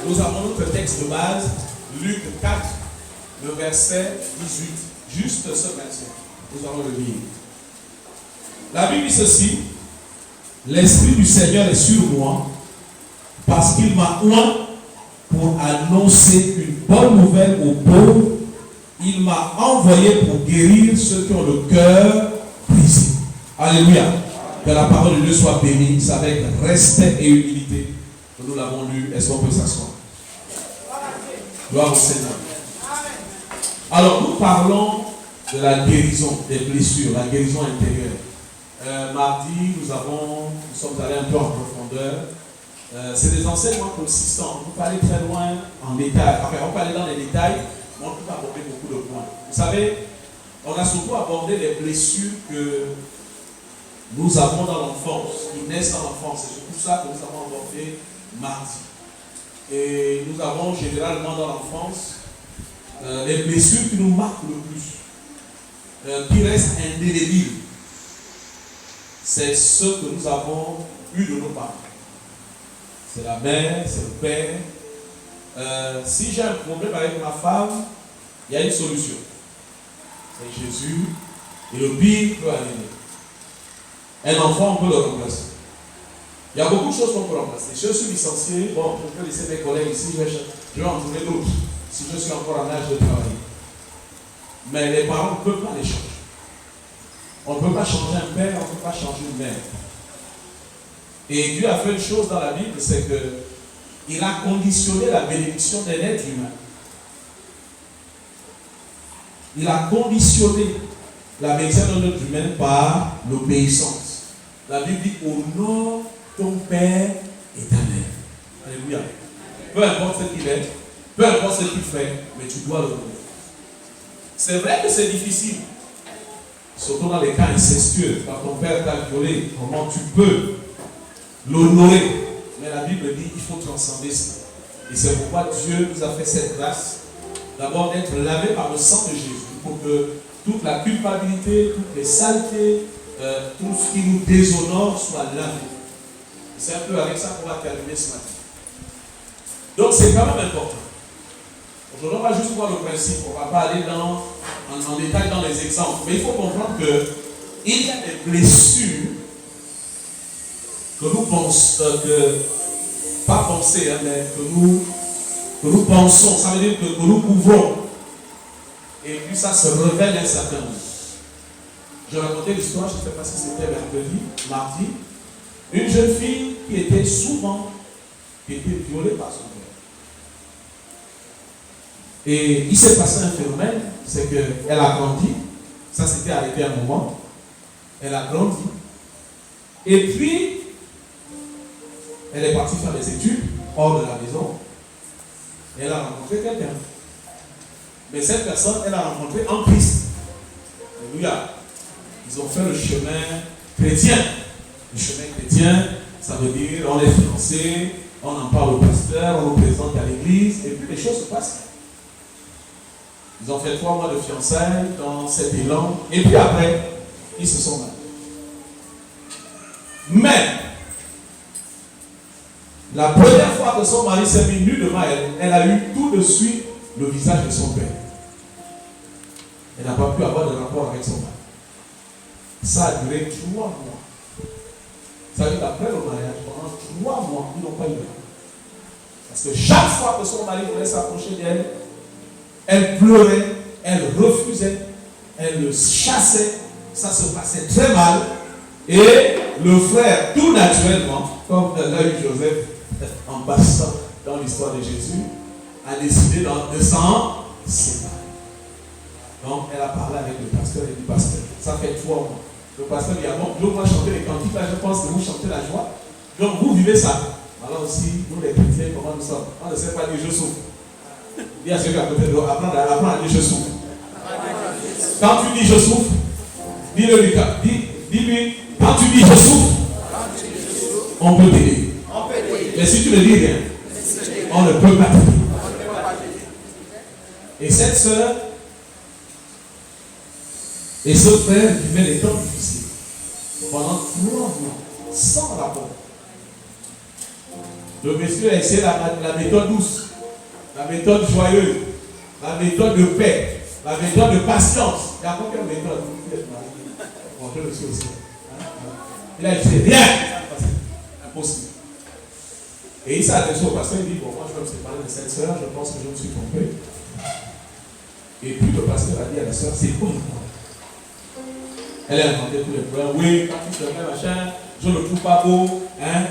Nous avons notre texte de base, Luc 4, le verset 18. Juste ce verset. Nous allons le lire. La Bible dit ceci: l'Esprit du Seigneur est sur moi, parce qu'il m'a oint pour annoncer une bonne nouvelle aux pauvres. Il m'a envoyé pour guérir ceux qui ont le cœur brisé. Alléluia. Que la parole de Dieu soit bénie. C'est avec respect et humilité que nous l'avons lu. Est-ce qu'on peut s'asseoir? Gloire au Seigneur. Alors, nous parlons de la guérison des blessures, la guérison intérieure. Mardi, nous sommes allés un peu en profondeur. C'est des enseignements consistants. On peut aller très loin en détail. Enfin, on peut aller dans les détails, mais on peut aborder beaucoup de points. Vous savez, on a surtout abordé les blessures que nous avons dans l'enfance, qui naissent dans l'enfance. C'est pour ça que nous avons abordé mardi. Et nous avons généralement dans l'enfance les blessures qui nous marquent le plus, qui restent indélébiles. C'est ce que nous avons eu de nos parents. C'est la mère, c'est le père. Si j'ai un problème avec ma femme, il y a une solution. C'est Jésus. Et le pire peut arriver. Un enfant, on peut le remplacer. Il y a beaucoup de choses qu'on peut remplacer. Je suis licencié, bon, je peux laisser mes collègues ici, je vais en trouver d'autres, si je suis encore en âge de travailler. Mais les parents ne peuvent pas les changer. On ne peut pas changer un père, on ne peut pas changer une mère. Et Dieu a fait une chose dans la Bible, c'est qu'il a conditionné la bénédiction d'un être humain. Il a conditionné la bénédiction d'un être humain par l'obéissance. La Bible dit: honore ton père et ta mère. Alléluia. Peu importe ce qu'il est, peu importe ce qu'il fait, mais tu dois l'honorer. C'est vrai que c'est difficile, surtout dans les cas incestueux. Quand ton père t'a violé, comment tu peux l'honorer? Mais la Bible dit qu'il faut transcender ça. Et c'est pourquoi Dieu nous a fait cette grâce, d'abord d'être lavé par le sang de Jésus, pour que toute la culpabilité, toutes les saletés, tout ce qui nous déshonore soit lavé. C'est un peu avec ça qu'on va terminer ce matin. Donc c'est quand même important. Aujourd'hui, on va juste voir le principe. On ne va pas aller en détail dans les exemples. Mais il faut comprendre qu'il y a des blessures que nous pensons, pas penser, hein, mais que nous pensons. Ça veut dire que nous couvrons. Et puis ça se révèle un certain moment. Je racontais l'histoire, je ne sais pas si c'était mercredi, mardi. Une jeune fille qui était violée par son père. Et il s'est passé un phénomène, c'est qu'elle a grandi. Ça s'était arrêté un moment. Elle a grandi. Et puis, elle est partie faire des études hors de la maison. Et elle a rencontré quelqu'un. Mais cette personne, elle a rencontré en Christ. Alléluia. Ils ont fait le chemin chrétien. Le chemin chrétien, ça veut dire on est fiancés, on en parle au pasteur, on nous présente à l'église, et puis les choses se passent. Ils ont fait 3 mois de fiançailles dans cet élan, et puis après, ils se sont mariés. Mais, la première fois que son mari s'est mis nu devant elle, elle a eu tout de suite le visage de son père. Elle n'a pas pu avoir de rapport avec son mari. Ça a duré 3 mois. Ça veut dire qu'après le mariage, pendant 3 mois, ils n'ont pas eu de rapport. Parce que chaque fois que son mari voulait s'approcher d'elle, elle pleurait, elle refusait, elle le chassait. Ça se passait très mal. Et le frère, tout naturellement, comme l'a eu Joseph en passant dans l'histoire de Jésus, a décidé de s'en séparer. Donc, elle a parlé avec le pasteur et dit: pasteur, ça fait 3 mois. Le pasteur dit: ah bon, je dois chanter les cantiques, là, je pense que vous chantez la joie. Donc, vous vivez ça. Alors aussi, nous les chrétiens, comment nous sommes? On ne sait pas dire je souffre. Dis à celui qui est à côté de vous, apprendre à dire je souffre. Quand tu dis je souffre, dis-le Lucas, dis-lui, quand tu dis je souffre, on peut t'aider. Mais si tu ne dis rien, on ne peut pas t'aider. Et cette sœur et ce frère vivaient des temps difficiles pendant 3 mois, sans rapport. Le monsieur a essayé la méthode douce, la méthode joyeuse, la méthode de paix, la méthode de patience. Il y a combien de méthodes? Bon, je le suis aussi. Il a essayé rien. Impossible. Et il s'est adressé au pasteur, il dit, bon, moi je vais me séparer de cette soeur, je pense que je me suis trompé. Et puis le pasteur a dit à la soeur, c'est quoi le problème? Elle a inventé tous les problèmes. Oui, quand il se met machin, je ne le trouve pas beau, hein,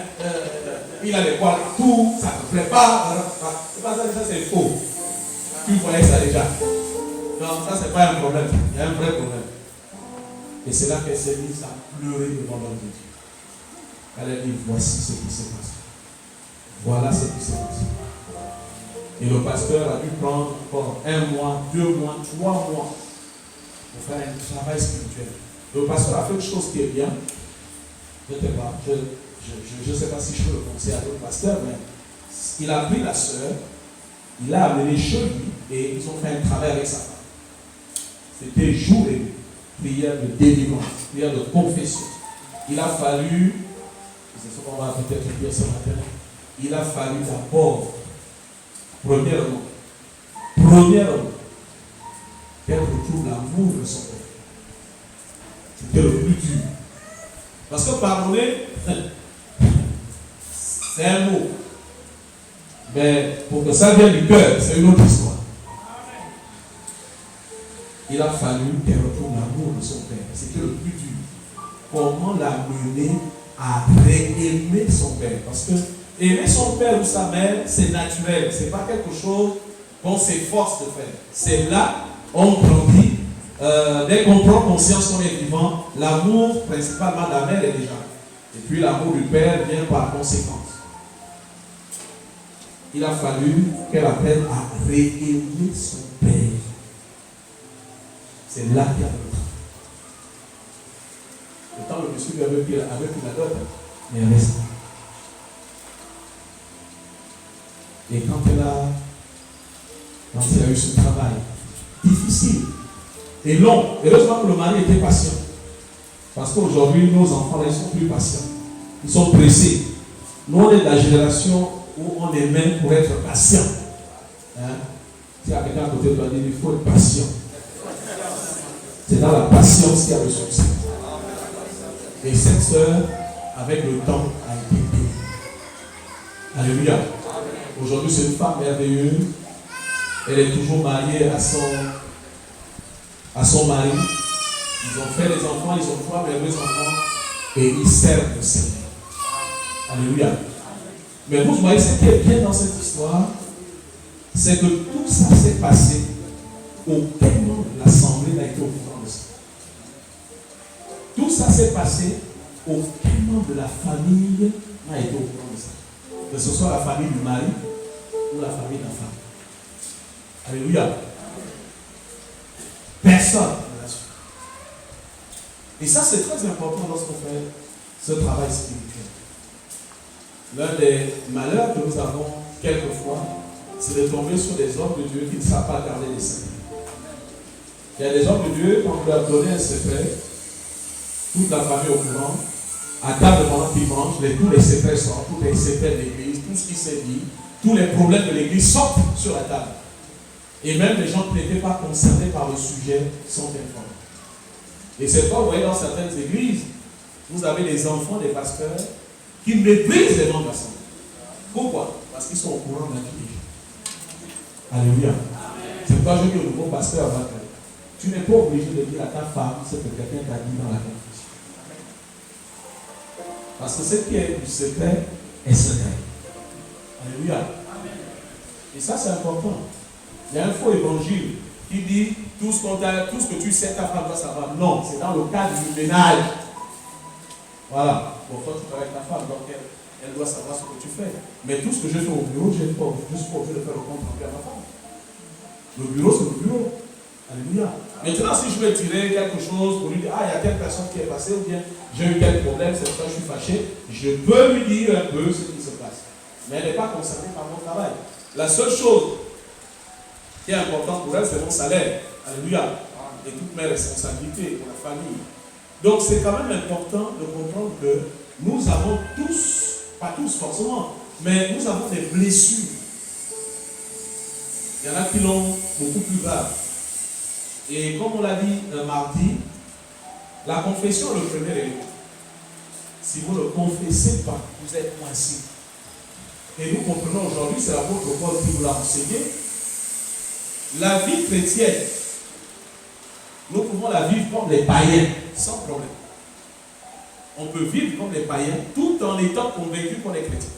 il a les poils partout, ça ne me plaît pas. C'est pas ça, c'est faux. Tu voyais ça déjà. Non, ça c'est pas un problème, il y a un vrai problème. Et c'est là qu'elle s'est mise à pleurer devant l'homme de Dieu. Elle a dit, voici ce qui s'est passé. Voilà ce qui s'est passé. Et le pasteur a dû prendre encore 1 mois, 2 mois, 3 mois pour faire un travail spirituel. Le pasteur a fait une chose qui est bien. Je ne sais pas si je peux le conseiller à d'autres pasteurs, mais il a pris la sœur, il l'a amenée chez lui et ils ont fait un travail avec sa femme. C'était jour et nuit. Prière de délivrance, prière de confession. Il a fallu, c'est ce qu'on va peut-être dire ce matin, il a fallu d'abord, premièrement, qu'elle retrouve l'amour de son père. C'était le plus dur. Parce que pardonner, c'est un mot. Mais pour que ça vienne du cœur, c'est une autre histoire. Il a fallu qu'elle retrouve l'amour de son père. C'était le plus dur. Comment la mener à réaimer son père? Parce que aimer son père ou sa mère, c'est naturel. Ce n'est pas quelque chose qu'on s'efforce de faire. C'est là, on grandit. Dès qu'on prend conscience qu'on est vivant, l'amour principalement de la mère est déjà. Et puis l'amour du père vient par conséquence. Il a fallu qu'elle apprenne à réaimer son père. C'est là qu'il y a le travail. Le temps le monsieur lui avait dit avec une adopte, mais elle reste. Et quand il a eu ce travail difficile et long, heureusement que le mari était patient. Parce qu'aujourd'hui, nos enfants, ils sont plus patients. Ils sont pressés. Nous, on est de la génération où on est même pour être patient. Hein? Si il y a quelqu'un à côté de toi, il faut être patient. C'est dans la patience qu'il y a le succès. Et cette sœur, avec le temps, a été bénie. Alléluia. Aujourd'hui, c'est une femme merveilleuse. Elle est toujours mariée à son mari. Ils ont fait des enfants, ils ont 3 merveilleux enfants. Et ils servent le Seigneur. Alléluia. Mais vous voyez, ce qui est bien dans cette histoire, c'est que tout ça s'est passé. Aucun membre de l'assemblée n'a été au courant de ça. Tout ça s'est passé. Aucun membre de la famille n'a été au courant de ça. Que ce soit la famille du mari ou la famille de la femme. Alléluia. Personne ne l'a su. Et ça, c'est très important lorsqu'on fait ce travail spirituel. L'un des malheurs que nous avons quelquefois, c'est de tomber sur des hommes de Dieu qui ne savent pas garder les secrets. Il y a des hommes de Dieu, quand vous leur donnez un secret, toute la famille au courant, à table pendant qu'ils mangent, tous les secrets sortent, tous les secrets de l'église, tout ce qui s'est dit, tous les problèmes de l'église sortent sur la table. Et même les gens qui n'étaient pas concernés par le sujet sont informés. Et c'est pourquoi, vous voyez, dans certaines églises, vous avez des enfants des pasteurs qui méprisent les noms de l'assemblée. Pourquoi? Parce qu'ils sont au courant de la vie. Alléluia. C'est pourquoi je dis au nouveau pasteur, tu n'es pas obligé de dire à ta femme ce que quelqu'un t'a dit dans la confession. Parce que ce qui est du secret est secret. Alléluia. Et ça, c'est important. Il y a un faux évangile qui dit tout ce que tu sais, ta femme doit savoir. Non, c'est dans le cadre du ménage. Voilà. Bon, toi, tu travailles avec ta femme, donc elle doit savoir ce que tu fais. Mais tout ce que je fais au bureau, je n'ai pas juste pour de faire le compte rendu à ma femme. Le bureau, c'est le bureau. Alléluia. Maintenant, si je veux tirer quelque chose pour lui dire, il y a telle personne qui est passée, ou bien j'ai eu tel problème, c'est pour ça que je suis fâché, je peux lui dire un peu ce qui se passe. Mais elle n'est pas concernée par mon travail. La seule chose qui est importante pour elle, c'est mon salaire. Alléluia. Et toutes mes responsabilités pour la famille. Donc, c'est quand même important de comprendre que nous avons tous, pas tous forcément, mais nous avons des blessures. Il y en a qui l'ont beaucoup plus grave. Et comme on l'a dit mardi, la confession est le premier élément. Si vous ne confessez pas, vous êtes coincé. Et nous comprenons aujourd'hui, c'est l'apôtre Paul qui vous l'a enseigné, la vie chrétienne, nous pouvons la vivre comme les païens, sans problème. On peut vivre comme les païens tout en étant convaincu qu'on est chrétien.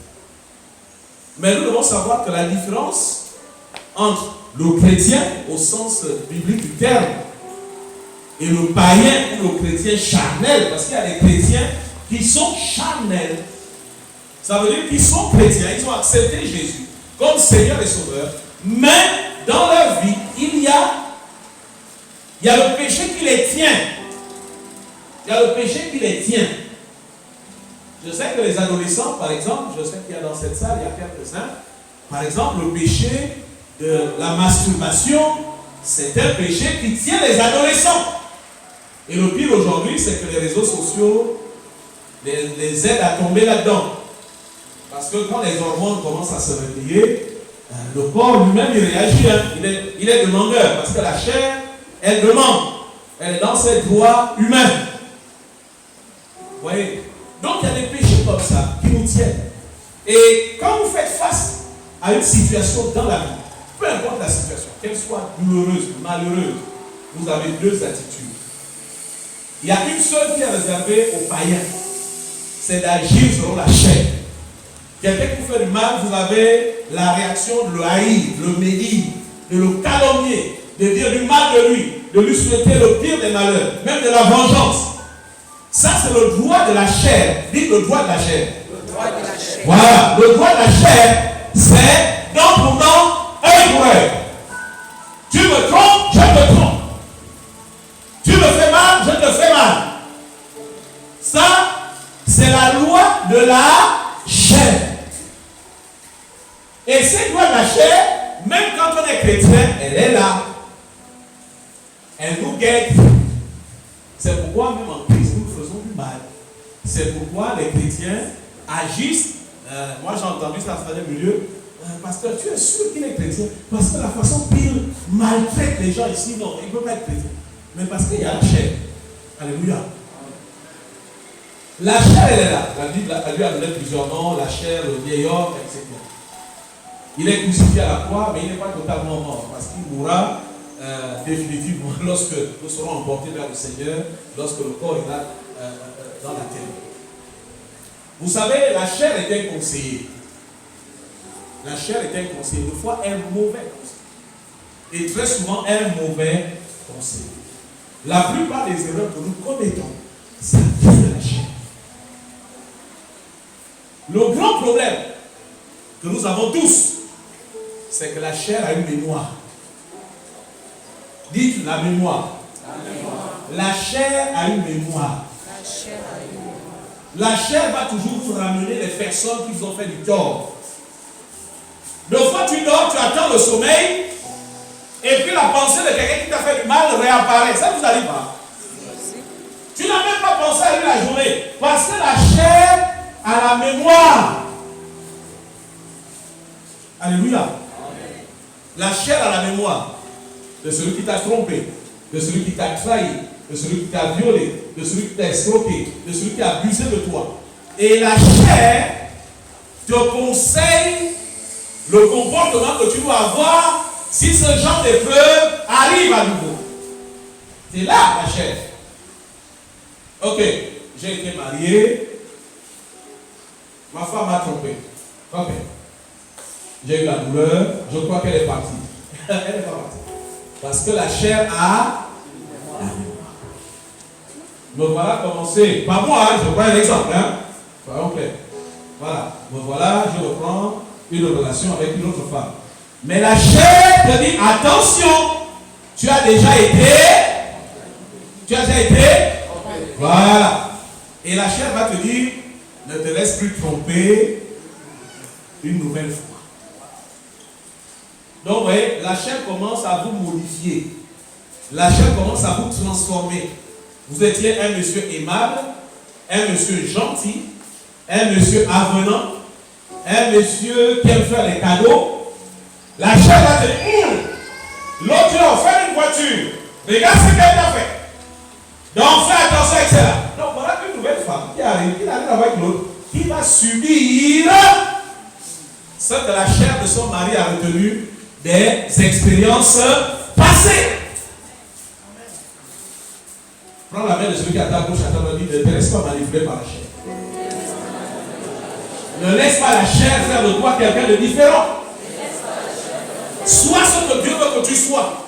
Mais nous devons savoir que la différence entre le chrétien, au sens biblique du terme, et le païen ou le chrétien charnel, parce qu'il y a des chrétiens qui sont charnels. Ça veut dire qu'ils sont chrétiens, ils ont accepté Jésus comme Seigneur et Sauveur, mais dans leur vie, il y a le péché qui les tient. Il y a le péché qui les tient. Je sais que les adolescents, par exemple, je sais qu'il y a dans cette salle, il y a quelques-uns, par exemple, le péché de la masturbation, c'est un péché qui tient les adolescents. Et le pire aujourd'hui, c'est que les réseaux sociaux les aident à tomber là-dedans. Parce que quand les hormones commencent à se réveiller, le corps lui-même, il réagit. Hein. Il est demandeur. Parce que la chair, elle demande. Elle est dans ses droits humains. Vous voyez? Donc, il y a des péchés comme ça qui nous tiennent. Et quand vous faites face à une situation dans la vie, peu importe la situation, qu'elle soit douloureuse, malheureuse, vous avez deux attitudes. Il y a une seule qui est réservée aux païens. C'est d'agir selon la chair. Quelqu'un qui vous fait du mal, vous avez la réaction de le haïr, de le médire, de le calomnier, de dire du mal de lui souhaiter le pire des malheurs, même de la vengeance. Ça, c'est le droit de la chair. Dites le droit de la chair. Le droit de la chair. Voilà, le droit de la chair, c'est dent pour dent, œil pour œil. Tu me trompes, je te trompe. Tu me fais mal, je te fais mal. Ça, c'est la loi de la chair. Et cette loi de la chair, même quand on est chrétien, elle est là. Elle nous guette. C'est pourquoi même en Christ, nous faisons du mal. C'est pourquoi les chrétiens agissent. Moi j'ai entendu ça dans le milieu. Pasteur, tu es sûr qu'il est chrétien? Parce que la façon qu'il maltraite les gens ici, non, il ne peut pas être chrétien. Mais parce qu'il y a la chair. Alléluia. La chair, elle est là. La Bible lui a donné plusieurs noms, la chair, le vieil homme, etc. Il est crucifié à la croix, mais il n'est pas totalement mort, parce qu'il mourra définitivement lorsque nous serons emportés vers le Seigneur, lorsque le corps est là dans la terre. Vous savez, la chair est un conseiller. La chair est un conseiller, des fois un mauvais conseiller. Et très souvent un mauvais conseiller. La plupart des erreurs que nous commettons, ça vient de la chair. Le grand problème que nous avons tous, c'est que la chair a une mémoire. Dites la mémoire. La mémoire. La chair a une mémoire. La chair a une mémoire. La chair va toujours vous ramener les personnes qui vous ont fait du tort. Deux fois tu dors, tu attends le sommeil, et puis la pensée de quelqu'un qui t'a fait du mal réapparaît. Ça vous arrive pas? Tu n'as même pas pensé à lui la journée. Parce que la chair a la mémoire. Alléluia. Amen. La chair a la mémoire de celui qui t'a trompé, de celui qui t'a trahi, de celui qui t'a violé, de celui qui t'a escroqué, de celui qui a abusé de toi. Et la chair te conseille le comportement que tu dois avoir si ce genre d'épreuve arrive à nouveau. C'est là la chair. Ok, j'ai été marié, ma femme m'a trompé. Ok. J'ai eu la douleur, je crois qu'elle est partie. Elle n'est pas partie. Parce que la chair a la mémoire. Me voilà commencé, pas moi, hein, je prends un exemple. Hein. Soyons clairs. Voilà, me voilà, je reprends une relation avec une autre femme. Mais la chair te dit, attention, tu as déjà été. Voilà. Et la chair va te dire, ne te laisse plus tromper une nouvelle fois. Donc, vous voyez, la chair commence à vous modifier. La chair commence à vous transformer. Vous étiez un monsieur aimable, un monsieur gentil, un monsieur avenant, un monsieur qui aime faire des cadeaux, la chair va te dire, l'autre il a offert une voiture. Regarde ce qu'elle a fait. Donc fais attention avec cela. Donc voilà une nouvelle femme qui arrive avec l'autre, qui va subir ce que la chair de son mari a retenu des expériences passées. Prends la main de celui qui est à ta gauche, à ta droite, ne te laisse pas manipuler par la chair. Ne laisse pas la chair faire de toi quelqu'un de différent. Sois ce que Dieu veut que tu sois.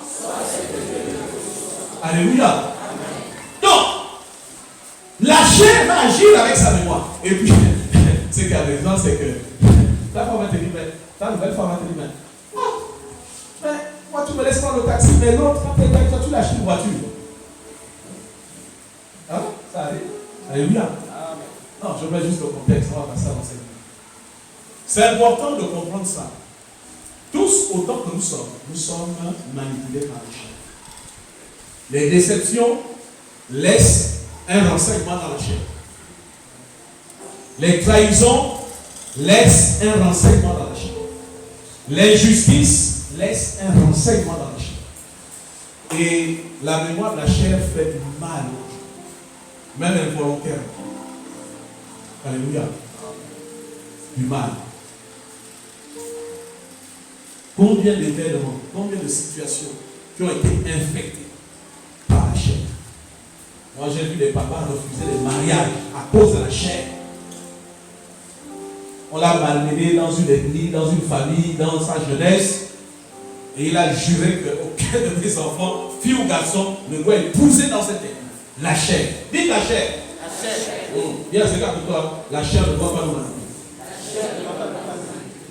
Alléluia. Donc, la chair va agir avec sa mémoire. Et puis, ce qui est amusant, c'est que la femme va te dire, mais ta nouvelle femme va te dire, mais moi tu me laisses prendre le taxi, mais l'autre, quand tu es avec toi, tu lâches une voiture. Hein? Ça arrive. Alléluia. Non, je mets juste le contexte, on va passer à l'enseignement. C'est important de comprendre ça. Tous, autant que nous sommes manipulés par la chair. Les déceptions laissent un renseignement dans la chair. Les trahisons laissent un renseignement dans la chair. L'injustice laisse un renseignement dans la chair. Et la mémoire de la chair fait du mal, même involontairement. Alléluia. Du mal. Combien d'événements, combien de situations qui ont été infectées par la chair. Moi j'ai vu des papas refuser les mariages à cause de la chair. On l'a malmené dans une église, dans une famille, dans sa jeunesse. Et il a juré qu'aucun de mes enfants, filles ou garçons, ne doit épouser dans cette église. La chair. Dites la chair. La chair. Viens, c'est comme toi. La chair ne doit pas nous manipuler.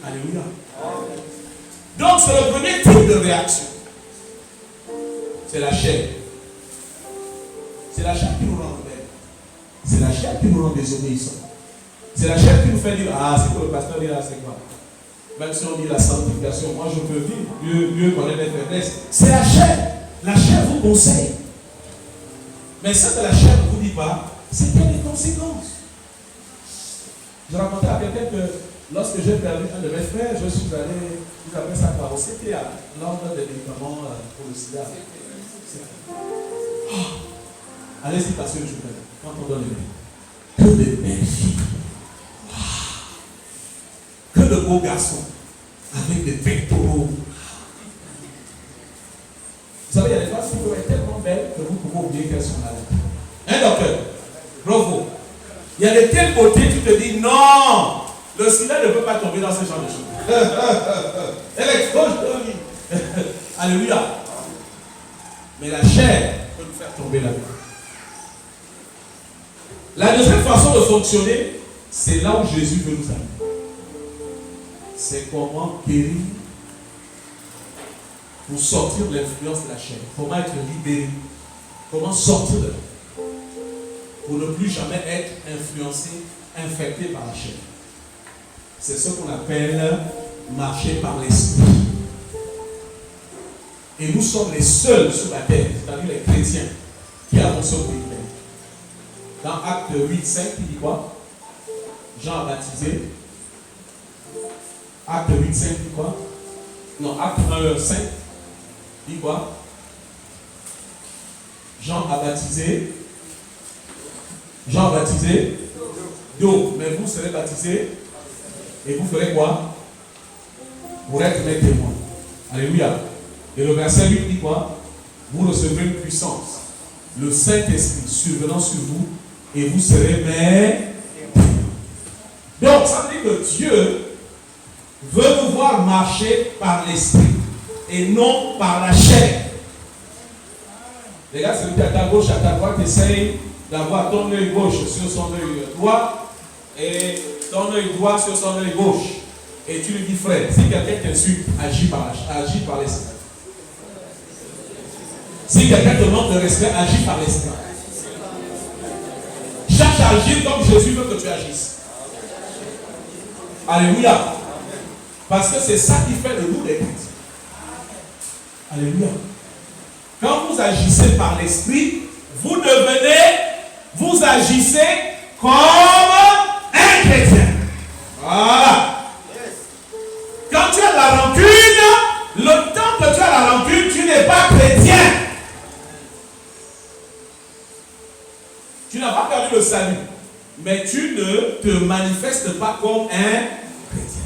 Alléluia. Donc c'est le premier type de réaction. C'est la chair. C'est la chair qui nous rend rebelles. C'est la chair qui nous rend désobéissants. C'est la chair qui nous fait dire, ah, c'est que le pasteur dit là, c'est quoi? Même si on dit la sanctification, moi je peux vivre, Dieu connaît mes faiblesses. C'est la chair. La chair vous conseille. Mais ce que la chair ne vous dit pas, c'est qu'il y a des conséquences. Je racontais à quelqu'un que lorsque j'ai perdu un de mes frères, je suis allé, vous appelez ça quoi? Au CTA, l'ordre des médicaments pour le sida. Oh. Allez-y, parce que je veux. Quand on donne les mains. Que de belles filles. Que de beaux garçons. Avec des pectoraux. Vous savez, il y a des femmes qui peuvent être tellement belles que vous pouvez oublier qu'elles sont là. Hein, docteur? Bravo. Il y a de telles beautés, tu te dis non, le sida ne peut pas tomber dans ce genre de choses. Elle est trop jolie. Alléluia. Mais la chair peut nous faire tomber là-dedans. La deuxième façon de fonctionner, c'est là où Jésus veut nous amener. C'est comment guérir pour sortir de l'influence de la chair. Comment être libéré. Comment sortir de là. Pour ne plus jamais être influencé, infecté par la chair. C'est ce qu'on appelle marcher par l'esprit. Et nous sommes les seuls sur la terre, c'est-à-dire les chrétiens, qui avons ce privilège. Dans Acte 8, 5, il dit quoi? Jean a baptisé. Acte 8, 5, dit quoi? Non, Acte 1, 5, dit quoi? Jean a baptisé. Jean a baptisé d'eau, mais vous serez baptisés et vous ferez quoi? Pour être mes témoins. Alléluia. Et le verset 8 dit quoi? Vous recevrez une puissance, le Saint-Esprit survenant sur vous, et vous serez mes témoins. Donc, ça veut dire que Dieu veut nous voir marcher par l'Esprit et non par la chair. Les gars, celui qui est à ta gauche, à ta droite, essaye d'avoir ton œil gauche sur son œil droit et ton œil droit sur son œil gauche. Et tu lui dis, frère, si quelqu'un t'insulte, agis par l'esprit. Si quelqu'un te manque de respect, agis par l'esprit. Cherche à agir comme Jésus veut que tu agisses. Alléluia. Parce que c'est ça qui fait de nous des chrétiens. Alléluia. Quand vous agissez par l'esprit, vous agissez comme un chrétien. Voilà. Quand tu as la rancune, le temps que tu as la rancune, tu n'es pas chrétien. Tu n'as pas perdu le salut, mais tu ne te manifestes pas comme un chrétien.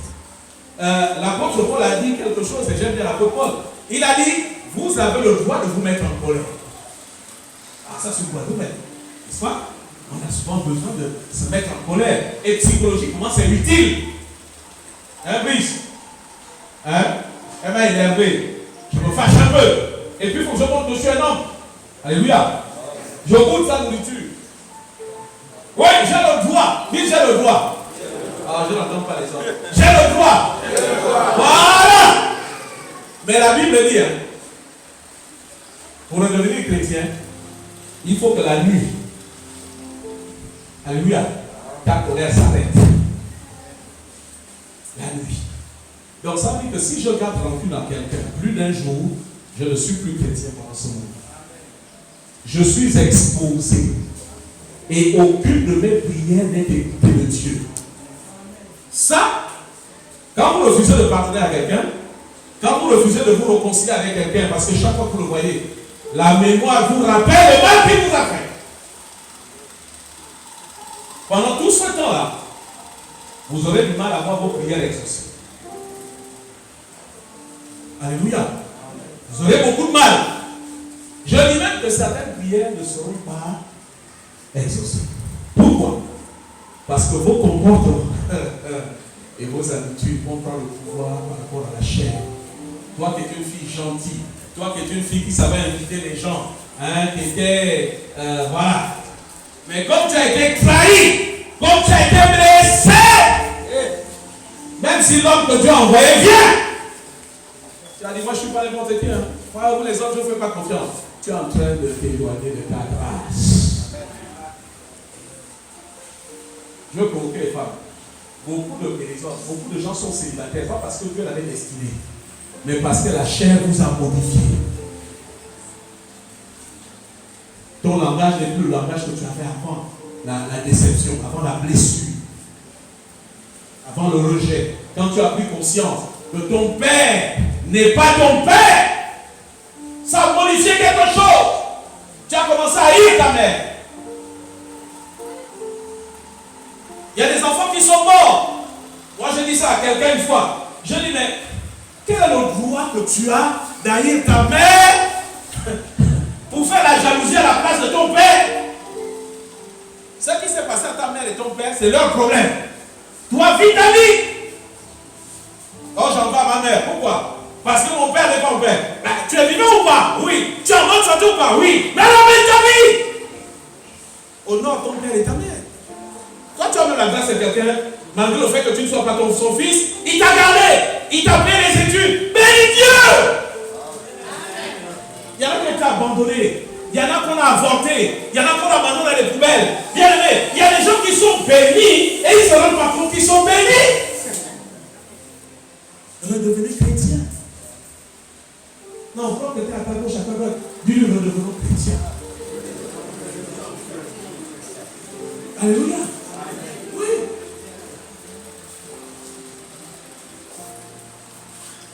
L'apôtre Paul a dit quelque chose, et j'aime bien l'apôtre Paul. Il a dit, vous avez le droit de vous mettre en colère. Ah, ça c'est quoi nous mettre, n'est-ce pas? On a souvent besoin de se mettre en colère. Et psychologiquement, c'est utile. Hein, Brice? Hein? Elle m'a énervé. Je me fâche un peu. Et puis, il faut que je montre que je suis un homme. Alléluia. Je goûte sa nourriture. Oui, j'ai le droit. Dis, j'ai le droit. Alors, je n'entends pas les autres. J'ai le droit. Voilà. Mais la Bible dit, hein, pour devenir chrétien, il faut que la nuit, alléluia, ta colère s'arrête. La nuit. Donc ça veut dire que si je garde rancune à quelqu'un plus d'un jour, je ne suis plus chrétien pendant ce moment. Je suis exposé. Et aucune de mes prières n'est écoutée de Dieu. Ça, quand vous refusez de pardonner à quelqu'un, quand vous refusez de vous réconcilier avec quelqu'un, parce que chaque fois que vous le voyez, la mémoire vous rappelle le mal qu'il vous a fait. Pendant tout ce temps-là, vous aurez du mal à voir vos prières exaucées. Alléluia. Vous aurez beaucoup de mal. Je dis même que certaines prières ne seront pas exaucées. Pourquoi? Parce que vos comportements et vos habitudes vont prendre le pouvoir par rapport à la chair. Toi qui es une fille gentille, toi qui es une fille qui savait inviter les gens, hein, qui était, voilà. Mais comme tu as été trahi, comme tu as été blessé, même si l'homme que Dieu a envoyé vient, tu as dit, moi je ne suis pas n'importe qui, hein. Moi, vous les autres, je ne fais pas confiance. Tu es en train de t'éloigner de ta grâce. Je veux provoquer les femmes. Beaucoup de guérisons, beaucoup de gens sont célibataires, pas parce que Dieu l'avait destiné, mais parce que la chair vous a modifié. Ton langage n'est plus le langage que tu avais avant la déception, avant la blessure, avant le rejet. Quand tu as pris conscience que ton père n'est pas ton père, ça a modifié quelque chose. Tu as commencé à haïr ta mère. Il y a des enfants qui sont morts. Moi, je dis ça à quelqu'un une fois. Je dis, mais quel est le droit que tu as d'haïr ta mère pour faire la jalousie à la place de ton père? Ce qui s'est passé à ta mère et ton père, c'est leur problème. Toi, vis ta vie. Oh, j'en vais à ma mère. Pourquoi? Parce que mon père n'est pas mon père. Ben, tu es vivant ou pas? Oui. Tu es en bonne santé ou pas? Oui. Mais alors, mets ta vie. Honore ton père et ta mère. Quand tu as même la grâce de quelqu'un, malgré le fait que tu ne sois pas son fils, il t'a gardé, il t'a payé les études. Bénis Dieu! Il y en a qui ont été abandonnés, il y en a qu'on a avorté, il y en a qu'on a abandonné dans les poubelles. Bien aimé, il y a des gens qui sont bénis et ils ne se rendent pas compte qu'ils sont bénis. Redevenez chrétien. Non, quand tu étais à ta gauche, à ta droite, dis-lui, redevenons chrétien. Alléluia.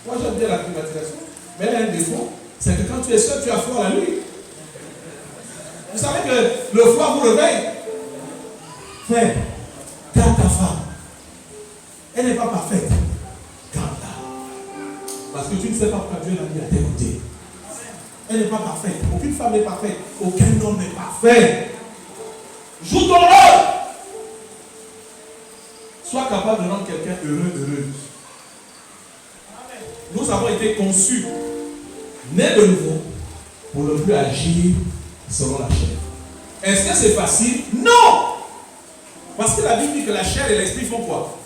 Moi j'aime bien la climatisation, mais elle a un défaut, c'est que quand tu es seul, tu as froid la nuit. Vous savez que le froid vous réveille. Frère, garde ta femme. Elle n'est pas parfaite. Garde-la. Parce que tu ne sais pas pourquoi Dieu l'a mis à tes côtés. Elle n'est pas parfaite. Aucune femme n'est parfaite. Aucun homme n'est parfait. Joue ton rôle. Sois capable de rendre quelqu'un heureux, heureuse. Nous avons été conçus, nés de nouveau, pour ne plus agir selon la chair. Est-ce que c'est facile? Non! Parce que la Bible dit que la chair et l'esprit font quoi?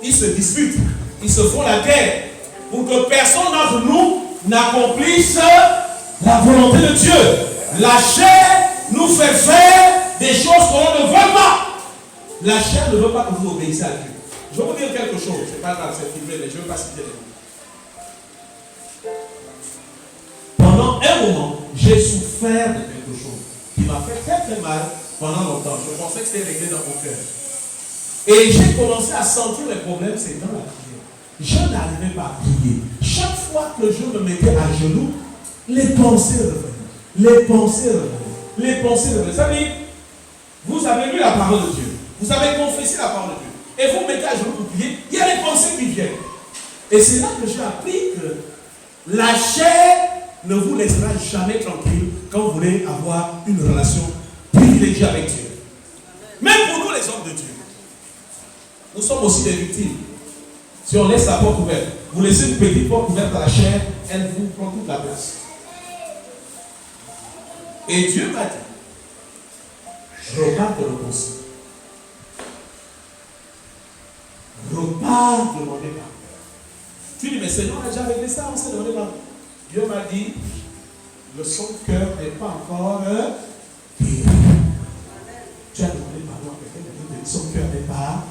Ils se disputent, ils se font la guerre, pour que personne d'entre nous n'accomplisse la volonté de Dieu. La chair nous fait faire des choses qu'on ne veut pas. La chair ne veut pas que vous obéissiez à Dieu. Je vais vous dire quelque chose, c'est pas grave, c'est filmé, mais je ne veux pas citer les mots. Pendant un moment, j'ai souffert de quelque chose qui m'a fait très très mal pendant longtemps. Je pensais que c'était réglé dans mon cœur. Et j'ai commencé à sentir les problèmes, c'est dans la prière. je n'arrivais pas à prier. Chaque fois que je me mettais à genoux, les pensées revenaient. Les pensées revenaient. Les pensées revenaient. Ça veut dire, vous avez lu la parole de Dieu. Vous avez confessé la parole de Dieu. Et vous mettez à genoux pour prier. Il y a des pensées qui viennent. Et c'est là que j'ai appris que la chair ne vous laissera jamais tranquille quand vous voulez avoir une relation privilégiée avec Dieu. Même pour nous, les hommes de Dieu, nous sommes aussi des victimes. Si on laisse la porte ouverte, vous laissez une petite porte ouverte à la chair, elle vous prend toute la place. Et Dieu m'a dit, repars te reposer. Repars demander pardon. Tu dis, mais Seigneur, on a déjà réglé ça, on s'est demandé pardon. Dieu m'a dit, son cœur n'est pas encore guéri. Tu as demandé pardon à quelqu'un, Dieu te dit, son cœur n'est pas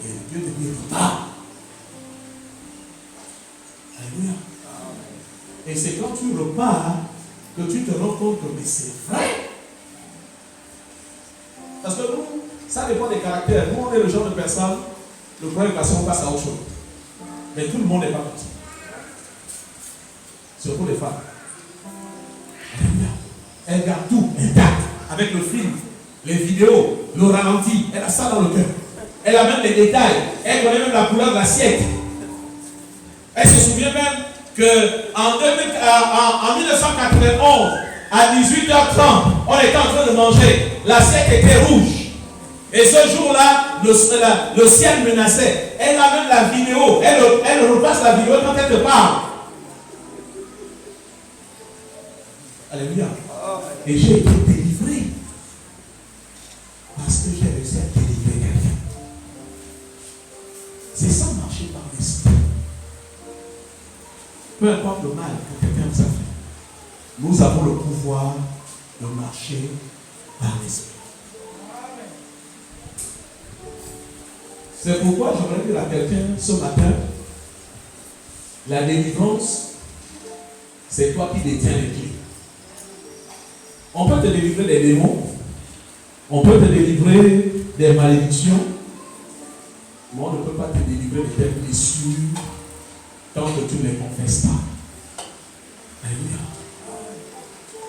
guéri. Dieu te dit, repars. Alléluia. Et c'est quand tu repars que tu te rends compte que mais c'est vrai. Parce que nous, ça dépend des caractères. Nous, on est le genre de personne, le problème est qu'on passe à autre chose. Mais tout le monde n'est pas comme ça. Surtout les femmes. Alléluia. Elle garde tout intact. Avec le film, les vidéos, le ralenti. Elle a ça dans le cœur. Elle a même les détails. Elle connaît même la couleur de l'assiette. Elle se souvient même qu'en 1991, à 18h30, on était en train de manger. L'assiette était rouge. Et ce jour-là, le ciel menaçait. Elle a même la vidéo. Elle repasse la vidéo quand elle te parle. Alléluia. Et j'ai été délivré. Parce que j'ai réussi à délivrer quelqu'un. C'est ça marcher par l'esprit. Peu importe le mal que quelqu'un nous a fait, nous avons le pouvoir de marcher par l'esprit. C'est pourquoi j'aimerais dire à quelqu'un ce matin, la délivrance, c'est toi qui détiens les clés. On peut te délivrer des démons, on peut te délivrer des malédictions, mais on ne peut pas te délivrer de tes blessures tant que tu ne les confesses pas. Alléluia.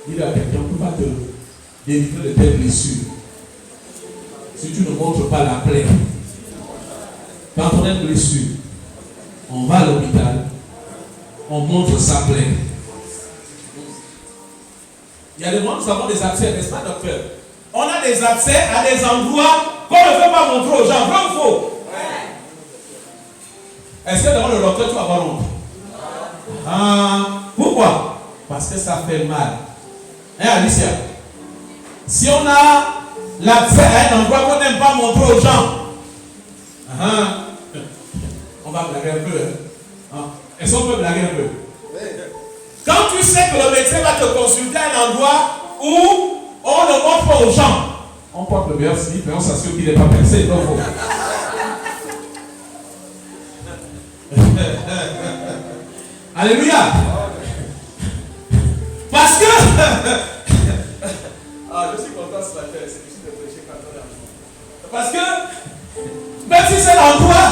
Dis à quelqu'un, on ne peut pas te délivrer de tes blessures si tu ne montres pas la plaie. Quand on a une blessure, on va à l'hôpital, on montre sa plaie. Il y a des moments où nous avons des abcès, n'est-ce pas, docteur? On a des abcès à des endroits qu'on ne veut pas montrer aux gens. Vrai ou faux? Est-ce que devant le docteur, tu vas avoir honte? Pourquoi? Parce que ça fait mal. Hein, Alicia? Si on a l'abcès à un endroit qu'on n'aime pas montrer aux gens, on va blaguer un peu. Est-ce qu'on peut blaguer un peu? Quand tu sais que le médecin va te consulter à un endroit où on ne montre pas aux gens, on porte le meilleur slip et on s'assure qu'il n'est pas percé. Donc, alléluia. Parce que je suis content ce matin, c'est difficile de prêcher quand on est en jour. Parce que même si c'est l'endroit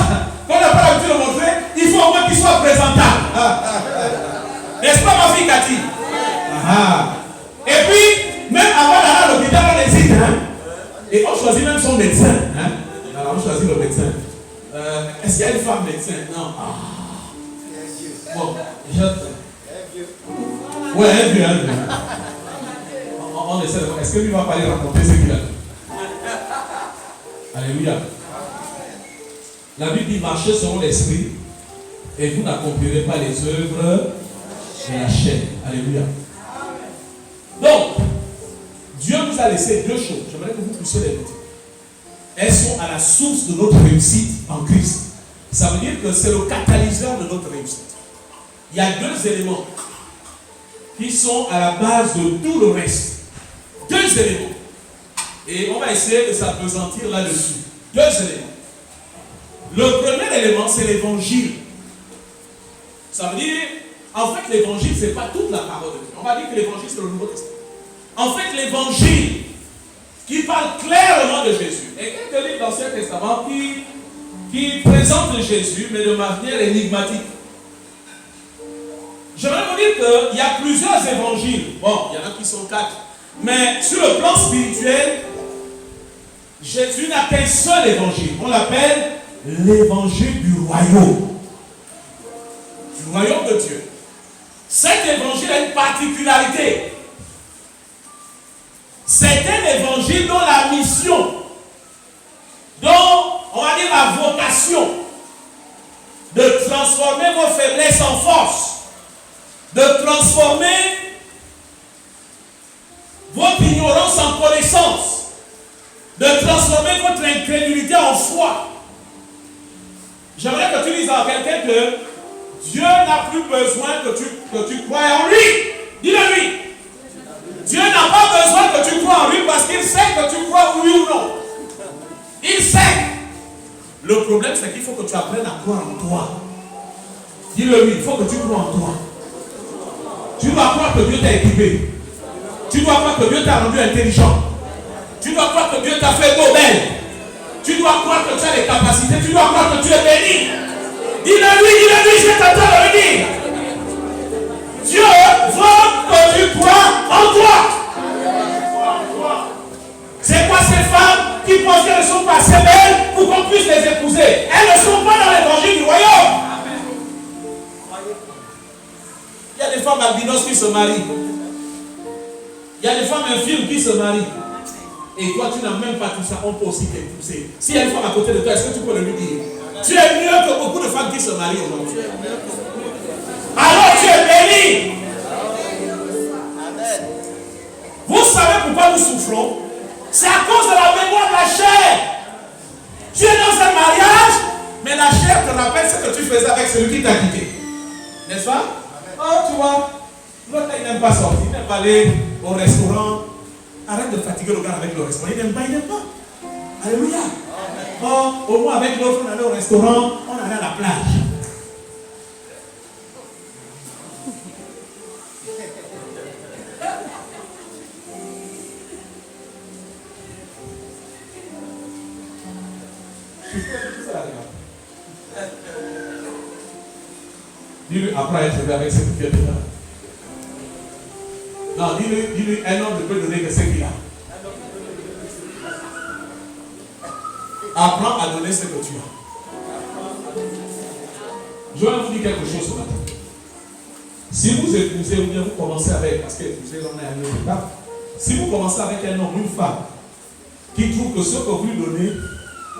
qu'on n'a pas l'habitude de montrer, il faut au moins qu'il soit présentable. N'est-ce pas ma fille Cathy? Et puis, même avant d'aller à l'hôpital, on hésite. Et on choisit même son médecin. Alors on choisit le médecin. Est-ce qu'il y a une femme médecin? Non. Bon, ouais, un vieux. On essaie de voir. Est-ce que lui va pas aller raconter ce qu'il a dit? Alléluia. La Bible dit marchez selon l'esprit et vous n'accomplirez pas les œuvres de la chair. Alléluia. Donc, Dieu nous a laissé deux choses. J'aimerais que vous puissiez les noter. Elles sont à la source de notre réussite en Christ. Ça veut dire que c'est le catalyseur de notre réussite. Il y a deux éléments qui sont à la base de tout le reste. Deux éléments. Et on va essayer de s'appesantir là-dessus. Deux éléments. Le premier élément, c'est l'évangile. Ça veut dire, en fait, l'évangile, ce n'est pas toute la parole de Dieu. On va dire que l'évangile, c'est le Nouveau Testament. En fait, l'évangile qui parle clairement de Jésus. Et quelques livres de l'Ancien Testament qui qui présente Jésus, mais de manière énigmatique. J'aimerais vous dire qu'il y a plusieurs évangiles. Bon, il y en a qui sont 4. Mais sur le plan spirituel, Jésus n'a qu'un seul évangile. On l'appelle l'évangile du royaume. Du royaume de Dieu. Cet évangile a une particularité. C'est un évangile dont la mission, dont, on va dire, la vocation de transformer vos faiblesses en force, de transformer votre ignorance en connaissance, de transformer votre incrédulité en foi. J'aimerais que tu dises à quelqu'un que Dieu n'a plus besoin que tu croies en lui. Dis-le lui. Dieu n'a pas besoin que tu crois en lui parce qu'il sait que tu crois oui ou non. Il sait. Le problème, c'est qu'il faut que tu apprennes à croire en toi. Dis-le lui, il faut que tu crois en toi. Tu dois croire que Dieu t'a équipé. Tu dois croire que Dieu t'a rendu intelligent. Tu dois croire que Dieu t'a fait beau, belle. Tu dois croire que tu as les capacités. Tu dois croire que tu es béni. Dis-le lui, je t'entends le dire. Dieu veut que tu crois en toi. C'est quoi ces femmes qui pensent qu'elles ne sont pas assez belles pour qu'on puisse les épouser? Elles ne sont pas dans l'évangile du royaume. Il y a des femmes albinos qui se marient. Il y a des femmes infirmes qui se marient. Et toi, tu n'as même pas tout ça. On peut aussi t'épouser. S'il y a une femme à côté de toi, est-ce que tu peux le lui dire? Tu es mieux que beaucoup de femmes qui se marient aujourd'hui. Alors tu es béni. Vous savez pourquoi nous souffrons? C'est à cause de la mémoire de la chair. Tu es dans un mariage, mais la chair te rappelle ce que tu faisais avec celui qui t'a quitté. N'est-ce pas? Oh, tu vois, l'autre il n'aime pas sortir, il n'aime pas aller au restaurant. Arrête de fatiguer le gars avec le restaurant. Il n'aime pas, il n'aime pas. Alléluia. Oh, au moins avec l'autre, on allait au restaurant, on allait à la plage. Dis-lui après être avec ce qu'il a. Non, dis-lui, un homme ne peut donner que ce qu'il a. Apprends à donner ce que tu as. Je vais vous dire quelque chose ce matin. Si vous épousez ou bien vous commencez avec, parce qu'épouser, on est à une autre étape. Si vous commencez avec un homme ou une femme qui trouve que ce que vous lui donnez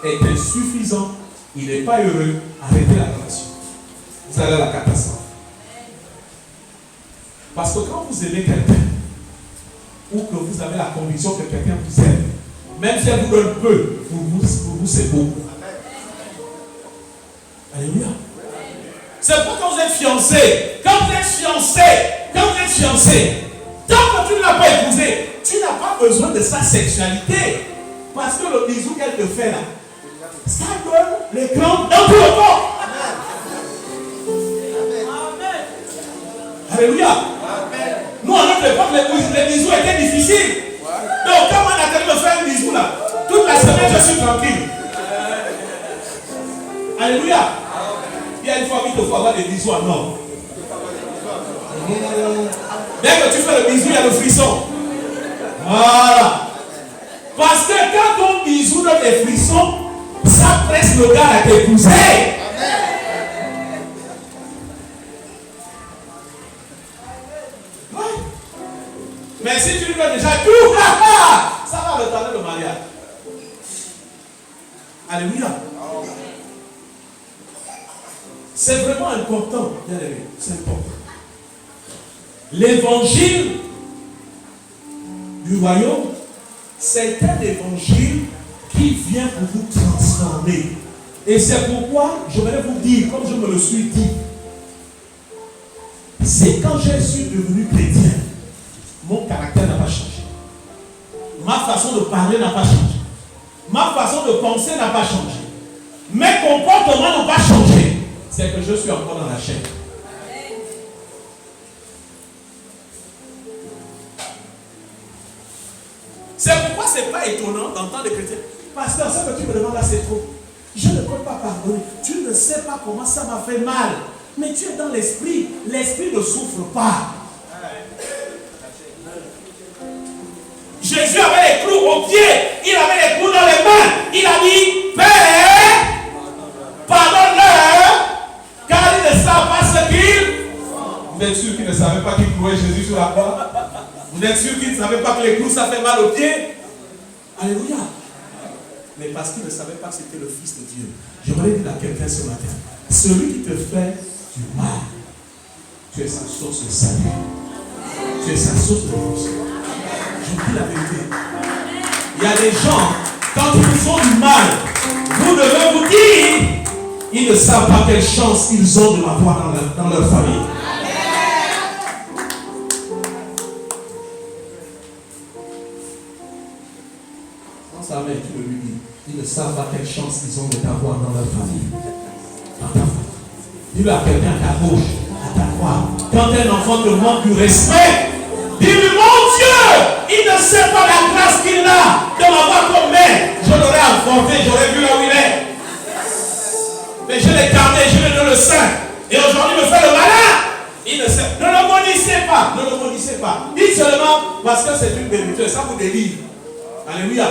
est insuffisant, il n'est pas heureux, arrêtez la relation. Vous allez à la catastrophe. Parce que quand vous aimez quelqu'un, ou que vous avez la conviction que quelqu'un vous aime, même si elle vous donne peu, pour vous c'est beaucoup. Alléluia. C'est pourquoi quand vous êtes fiancé, tant que tu ne l'as pas épousé, tu n'as pas besoin de sa sexualité. Parce que le bisou qu'elle te fait là, ça donne l'écran dans tout le corps. Alléluia. Nous, à notre époque, les bisous étaient difficiles. Donc, quand on a tellement me faire un bisou là, toute la semaine, je suis tranquille. Alléluia. Il y a une fois qu'il te faut avoir des bisous en or. Dès que tu fais le bisou, il y a le frisson. Voilà. Parce que quand ton bisou donne des frissons, ça presse le gars à t'épouser. Mais si tu lui donnes déjà tout, ça va retarder le mariage. Alléluia. C'est vraiment important, bien aimé. C'est important. L'évangile du royaume, c'est un évangile qui vient pour vous transformer. Et c'est pourquoi je vais vous dire, comme je me le suis dit, c'est quand je suis devenu chrétien, mon caractère n'a pas changé. Ma façon de parler n'a pas changé. Ma façon de penser n'a pas changé. Mes comportements n'ont pas changé. C'est que je suis encore dans la chair. C'est pourquoi ce n'est pas étonnant d'entendre des chrétiens. Pasteur, ce que tu me demandes là, c'est trop. Je ne peux pas pardonner. Tu ne sais pas comment ça m'a fait mal. Mais tu es dans l'esprit. L'esprit ne souffre pas. Jésus avait les clous aux pieds. Il avait les clous dans les mains. Il a dit, Père, pardonne-leur, car ils ne savent pas ce qu'ils... Vous êtes sûr qu'ils ne savaient pas qu'ils clouaient Jésus sur la croix? Vous êtes sûr qu'ils ne savaient pas que les clous, ça fait mal aux pieds? Alléluia. Mais parce qu'ils ne savaient pas que c'était le Fils de Dieu. J'aimerais dire à quelqu'un ce matin, celui qui te fait du mal, tu es sa source de salut. Tu es sa source de force. Je vous dis la vérité. Il y a des gens, quand ils vous font du mal, vous devez vous dire, ils ne savent pas quelle chance ils ont de m'avoir dans leur famille. Amen, tu le lui dis. Ils ne savent pas quelle chance ils ont de t'avoir dans leur famille. Dans ta famille. Dis-le à quelqu'un à ta gauche, à ta droite. Quand un enfant te manque du respect, dis-lui, mon Dieu, il ne sait pas la grâce qu'il a de m'avoir comme mère. Je l'aurais enfanté, j'aurais vu là où il est. Mais je l'ai gardé, je l'ai dans le sein. Et aujourd'hui, il me fait le malin. Il ne sait. Ne le maudissez pas. Ne le maudissez pas. Dites seulement parce que c'est une vérité. Ça vous délivre. Alléluia.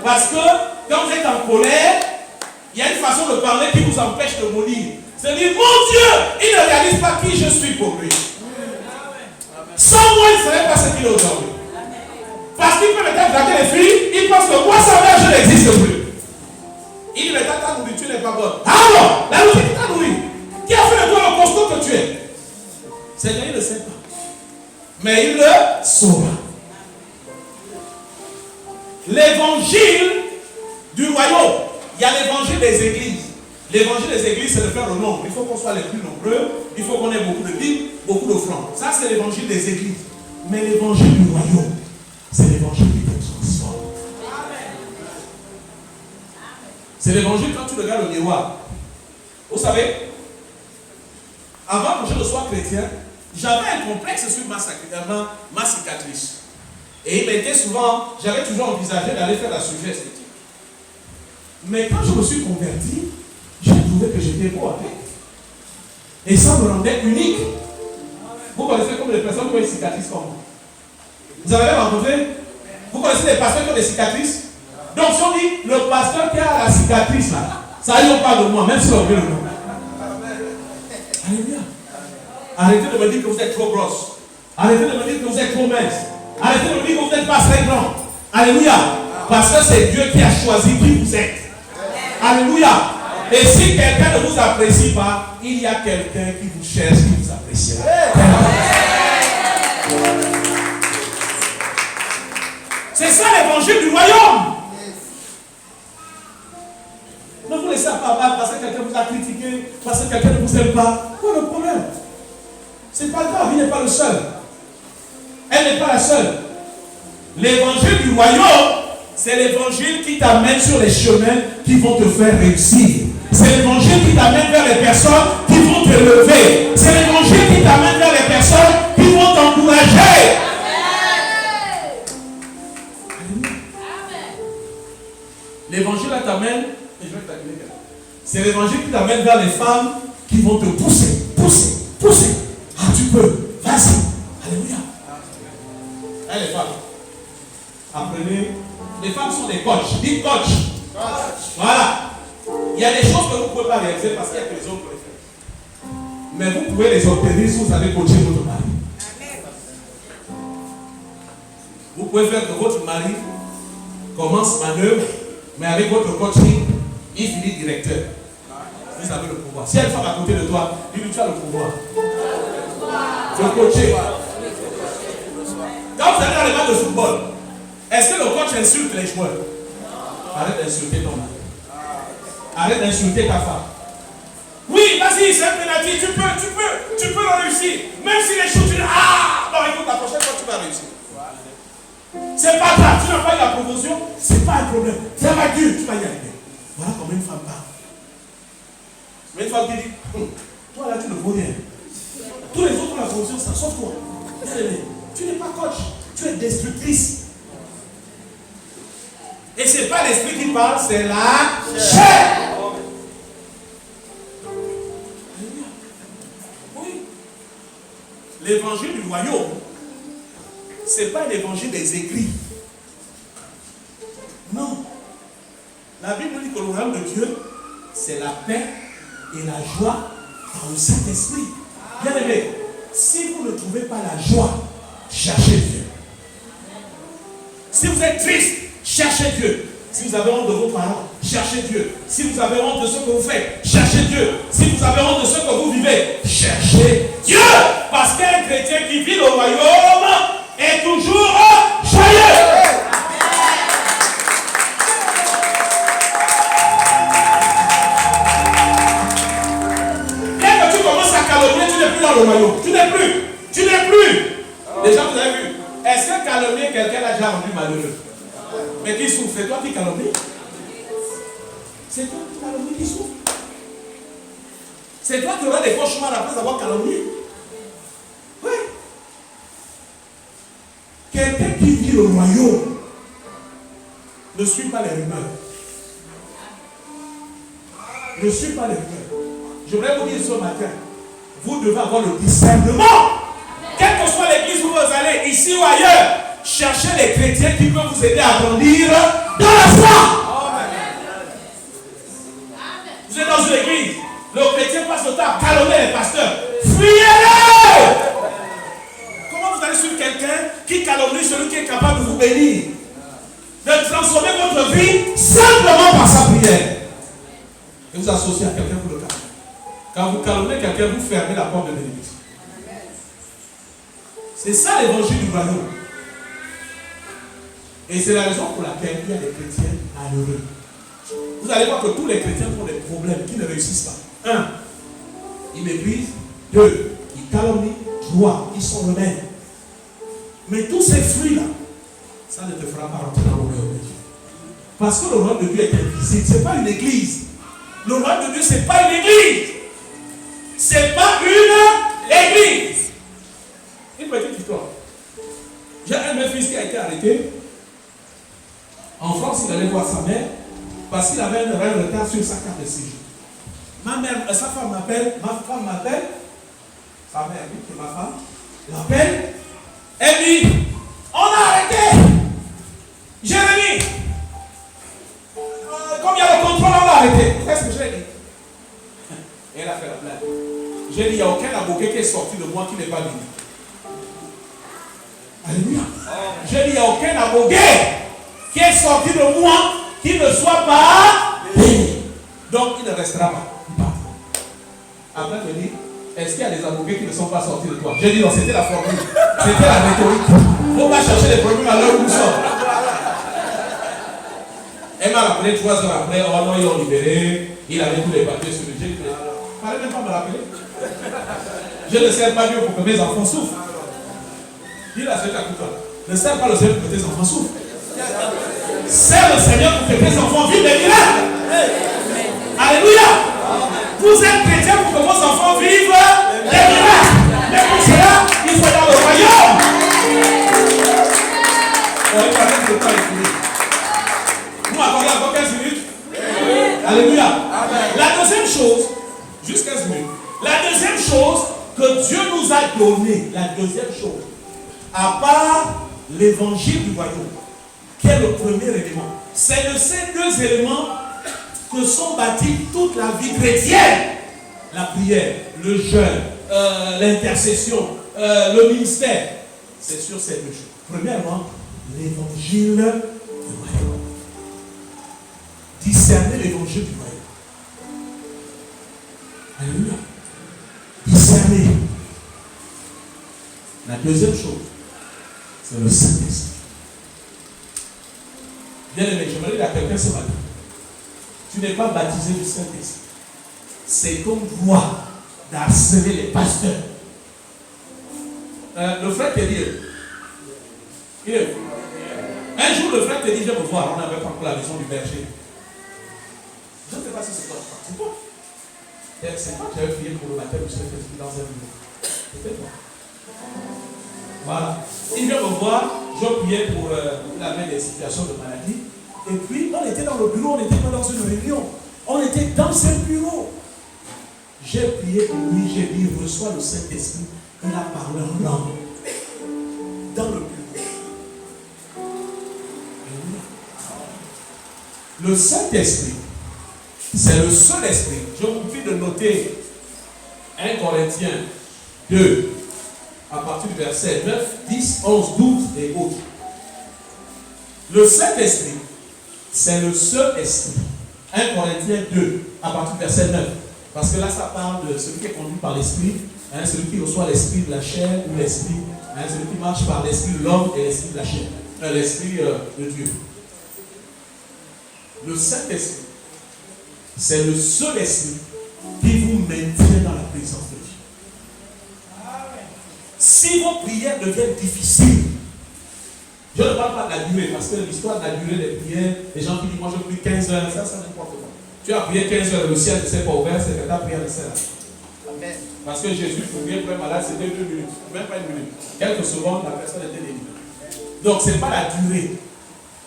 Parce que quand vous êtes en colère, il y a une façon de parler qui vous empêche de maudire. C'est dire, mon Dieu, il ne réalise pas qui je suis pour lui. Sans moi, il ne serait pas ce qu'il est aujourd'hui. Parce qu'il peut peut-être draguer les filles, il pense que moi, sa mère, je n'existe plus. Il dit, mais ta nourriture n'est pas bonne. Alors, la nourriture qui t'a nourri, qui a fait de toi le costaud que tu es? Seigneur, il ne sait pas. Mais il le saura. L'évangile du royaume, il y a l'évangile des églises. L'évangile des églises, c'est de faire le nombre. Il faut qu'on soit les plus nombreux, il faut qu'on ait beaucoup de Bibles, beaucoup d'offrandes. Ça, c'est l'évangile des églises. Mais l'évangile du royaume, c'est l'évangile qui te transforme. C'est l'évangile quand tu regardes le miroir. Vous savez, avant que je ne sois chrétien, j'avais un complexe sur ma cicatrice. Et il m'était souvent, j'avais toujours envisagé d'aller faire la chirurgie esthétique. Mais quand je me suis converti, j'ai trouvé que j'étais beau avec. Et ça me rendait unique. Vous connaissez comme les personnes qui ont des cicatrices comme moi. Vous avez rencontré? Vous connaissez des pasteurs qui ont des cicatrices? Donc si on dit, le pasteur qui a la cicatrice là, ça y est, on parle de moi, même si on veut le nom. Alléluia. Arrêtez de me dire que vous êtes trop grosse. Arrêtez de me dire que vous êtes trop mince. Arrêtez de me dire que vous n'êtes pas très grand. Alléluia. Parce que c'est Dieu qui a choisi qui vous êtes. Alléluia. Et si quelqu'un ne vous apprécie pas, il y a quelqu'un qui vous cherche, qui vous appréciera. C'est ça l'évangile du royaume. Ne vous laissez pas abattre parce que quelqu'un vous a critiqué, parce que quelqu'un ne vous aime pas. Quoi le problème? C'est pas grave, il n'est pas le seul. Elle n'est pas la seule. L'évangile du royaume, c'est l'évangile qui t'amène sur les chemins qui vont te faire réussir. C'est l'évangile qui t'amène vers les personnes qui vont te lever. C'est l'évangile qui t'amène vers les personnes qui vont t'encourager. L'évangile t'amène, et je vais t'accueillir. C'est l'évangile qui t'amène vers les femmes qui vont te pousser, pousser, pousser. Ah, tu peux, vas-y. Alléluia. Les femmes, apprenez. Les femmes sont des coachs. Dites coach. Voilà. Il y a des choses que vous ne pouvez pas réaliser parce qu'il y a que les autres qui les font. Mais vous pouvez les obtenir si vous avez coaché votre mari. Vous pouvez faire que votre mari commence manœuvre, mais avec votre coaching, il finit directeur. Vous avez le pouvoir. Si il y a une femme à côté de toi, dis-lui, tu as le pouvoir. Tu es coaché. Quand vous allez dans les matchs de football, est-ce que le coach insulte les joueurs? Arrête d'insulter ton mari. Arrête d'insulter ta femme. Oui, vas-y, c'est un pénalty, tu peux le réussir. Même si les choses, tu dis, ah, non, écoute, la prochaine fois, tu vas réussir. C'est pas grave, tu n'as pas eu la promotion, c'est pas un problème. Travaille dur, tu vas y arriver. Voilà comment une femme parle. Mais une femme qui dit, toi là, tu ne vaux rien. Tous les autres ont la promotion, ça sauf toi. Tu n'es pas coach, tu es destructrice. Et ce n'est pas l'esprit qui parle, c'est la chair. l'évangile du royaume, ce n'est pas l'évangile des écrits. Non. La Bible dit que le royaume de Dieu, c'est la paix et la joie dans le Saint-Esprit. Bien aimé, si vous ne trouvez pas la joie, cherchez Dieu. Si vous êtes triste, cherchez Dieu. Si vous avez honte de vos parents, cherchez Dieu. Si vous avez honte de ce que vous faites, cherchez Dieu. Si vous avez honte de ce que vous vivez, cherchez Dieu. Parce qu'un chrétien qui vit le royaume est toujours joyeux. Dès que tu commences à calomnier, tu n'es plus dans le royaume. Tu n'es plus. Déjà, vous avez vu. Est-ce que calomnier quelqu'un l'a déjà rendu malheureux? Mais qui souffre? C'est toi qui calomnie? C'est toi qui calomnie qui souffre? C'est toi qui auras des cauchemars après avoir calomnié? Oui. Quelqu'un qui vit le royaume ne suit pas les rumeurs. Ne suit pas les rumeurs. Je voudrais vous dire ce matin, vous devez avoir le discernement. Quelle que soit l'église où vous allez, ici ou ailleurs, cherchez les chrétiens qui peuvent vous aider à grandir dans la foi. Vous êtes dans une église, le chrétien passe le temps à calomnier les pasteurs. Fuyez-le! Comment vous allez suivre quelqu'un qui calomnie celui qui est capable de vous bénir, de transformer votre vie simplement par sa prière? Et vous associez à quelqu'un pour le calmer. Quand vous calomniez quelqu'un, vous fermez la porte de bénédiction. C'est ça l'évangile du royaume. Et c'est la raison pour laquelle il y a des chrétiens malheureux. Vous allez voir que tous les chrétiens ont des problèmes qui ne réussissent pas. 1. Ils méprisent. 2. Ils calomnient. 3. Ils sont eux-mêmes. Mais tous ces fruits-là, ça ne te fera pas rentrer dans le royaume de Dieu. Parce que le royaume de Dieu est invisible. Ce n'est pas une église. Le royaume de Dieu, ce n'est pas une église. Ce n'est pas une église. Une petite histoire. J'ai un de mes fils qui a été arrêté. En France, il allait voir sa mère parce qu'il avait un retard sur sa carte de séjour. Ma mère, sa femme m'appelle, sa mère, oui, qui est ma femme, l'appelle. Elle dit, on a arrêté Jérémie. Comme il y a le contrôle, on l'a arrêté. Qu'est-ce que j'ai dit? Et elle a fait la blague. J'ai dit, il n'y a aucun avocat qui est sorti de moi qui n'est pas venu. Alléluia. J'ai dit, il n'y a aucun avocat qui est sorti de moi qui ne soit pas béni. Donc, il ne restera pas. Après, je me dis, est-ce qu'il y a des avocats qui ne sont pas sortis de toi? J'ai dit, non, c'était la formule. C'était la rhétorique. Il ne faut pas chercher les problèmes à l'heure où nous sommes. Elle m'a rappelé 3 heures après, oh non, ils l'ont libéré. Il avait tous les papiers sur le jet. Il ne fallait même pas me rappeler. Je ne sers pas Dieu pour que mes enfants souffrent. Dis la Seigneur à toi. Ne sers pas le Seigneur pour que tes enfants souffrent. Sers le Seigneur pour que tes enfants vivent des miracles. Alléluia. Vous êtes chrétiens pour que vos enfants vivent des miracles. Mais pour cela, il faut dans le royaume. On va parler de temps écoulé. Vous m'accordez encore 15 minutes? Alléluia. La deuxième chose, juste 15 minutes. La deuxième chose que Dieu nous a donnée, la deuxième chose, à part l'évangile du royaume, qui est le premier élément, c'est de ces 2 éléments que sont bâtis toute la vie chrétienne. La prière, le jeûne, l'intercession, le ministère. C'est sur ces 2 choses. Premièrement, l'évangile du royaume. Discerner l'évangile du royaume. Alléluia. Discerner. La deuxième chose, c'est le Saint-Esprit. Bien aimé, j'aimerais dire à quelqu'un ce matin, tu n'es pas baptisé du Saint-Esprit. C'est ton droit d'harceler les pasteurs. Le frère te dit, un jour le frère te dit, je vais me voir, on n'avait pas encore la maison du berger. Je ne sais pas si c'est toi. C'est toi. C'est toi qui avais prié pour le baptême du Saint-Esprit dans un bureau. C'était toi. Voilà. Il vient me voir, je priais pour il avait des situations de maladie. Et puis, on était dans le bureau, on n'était pas dans une réunion. On était dans un bureau. J'ai prié pour lui, j'ai dit, reçois le Saint-Esprit il a parlé en langue. Dans le public. Le Saint-Esprit, c'est le seul esprit. Je vous prie de noter 1 Corinthiens 2, à partir du verset 9, 10, 11, 12 et autres. Le Saint-Esprit, c'est le seul esprit. 1 Corinthiens 2, à partir du verset 9. Parce que là, ça parle de celui qui est conduit par l'esprit, celui qui reçoit l'esprit de la chair ou l'esprit, celui qui marche par l'esprit de l'homme et l'esprit de la chair, l'esprit de Dieu. Le Saint-Esprit, c'est le seul esprit qui vous maintient dans la présence de Dieu. Si vos prières deviennent difficiles, je ne parle pas de la durée, parce que l'histoire de la durée des prières, les gens qui disent, moi je prie 15 heures, ça n'importe quoi. Tu as prié 15 heures, le ciel ne s'est pas ouvert, c'est que ta prière ne s'est là. Amen. Parce que Jésus, pour prier pour un malade, c'était 2 minutes, même pas 1 minute. Quelques secondes, la personne était délivrée. Donc, ce n'est pas la durée,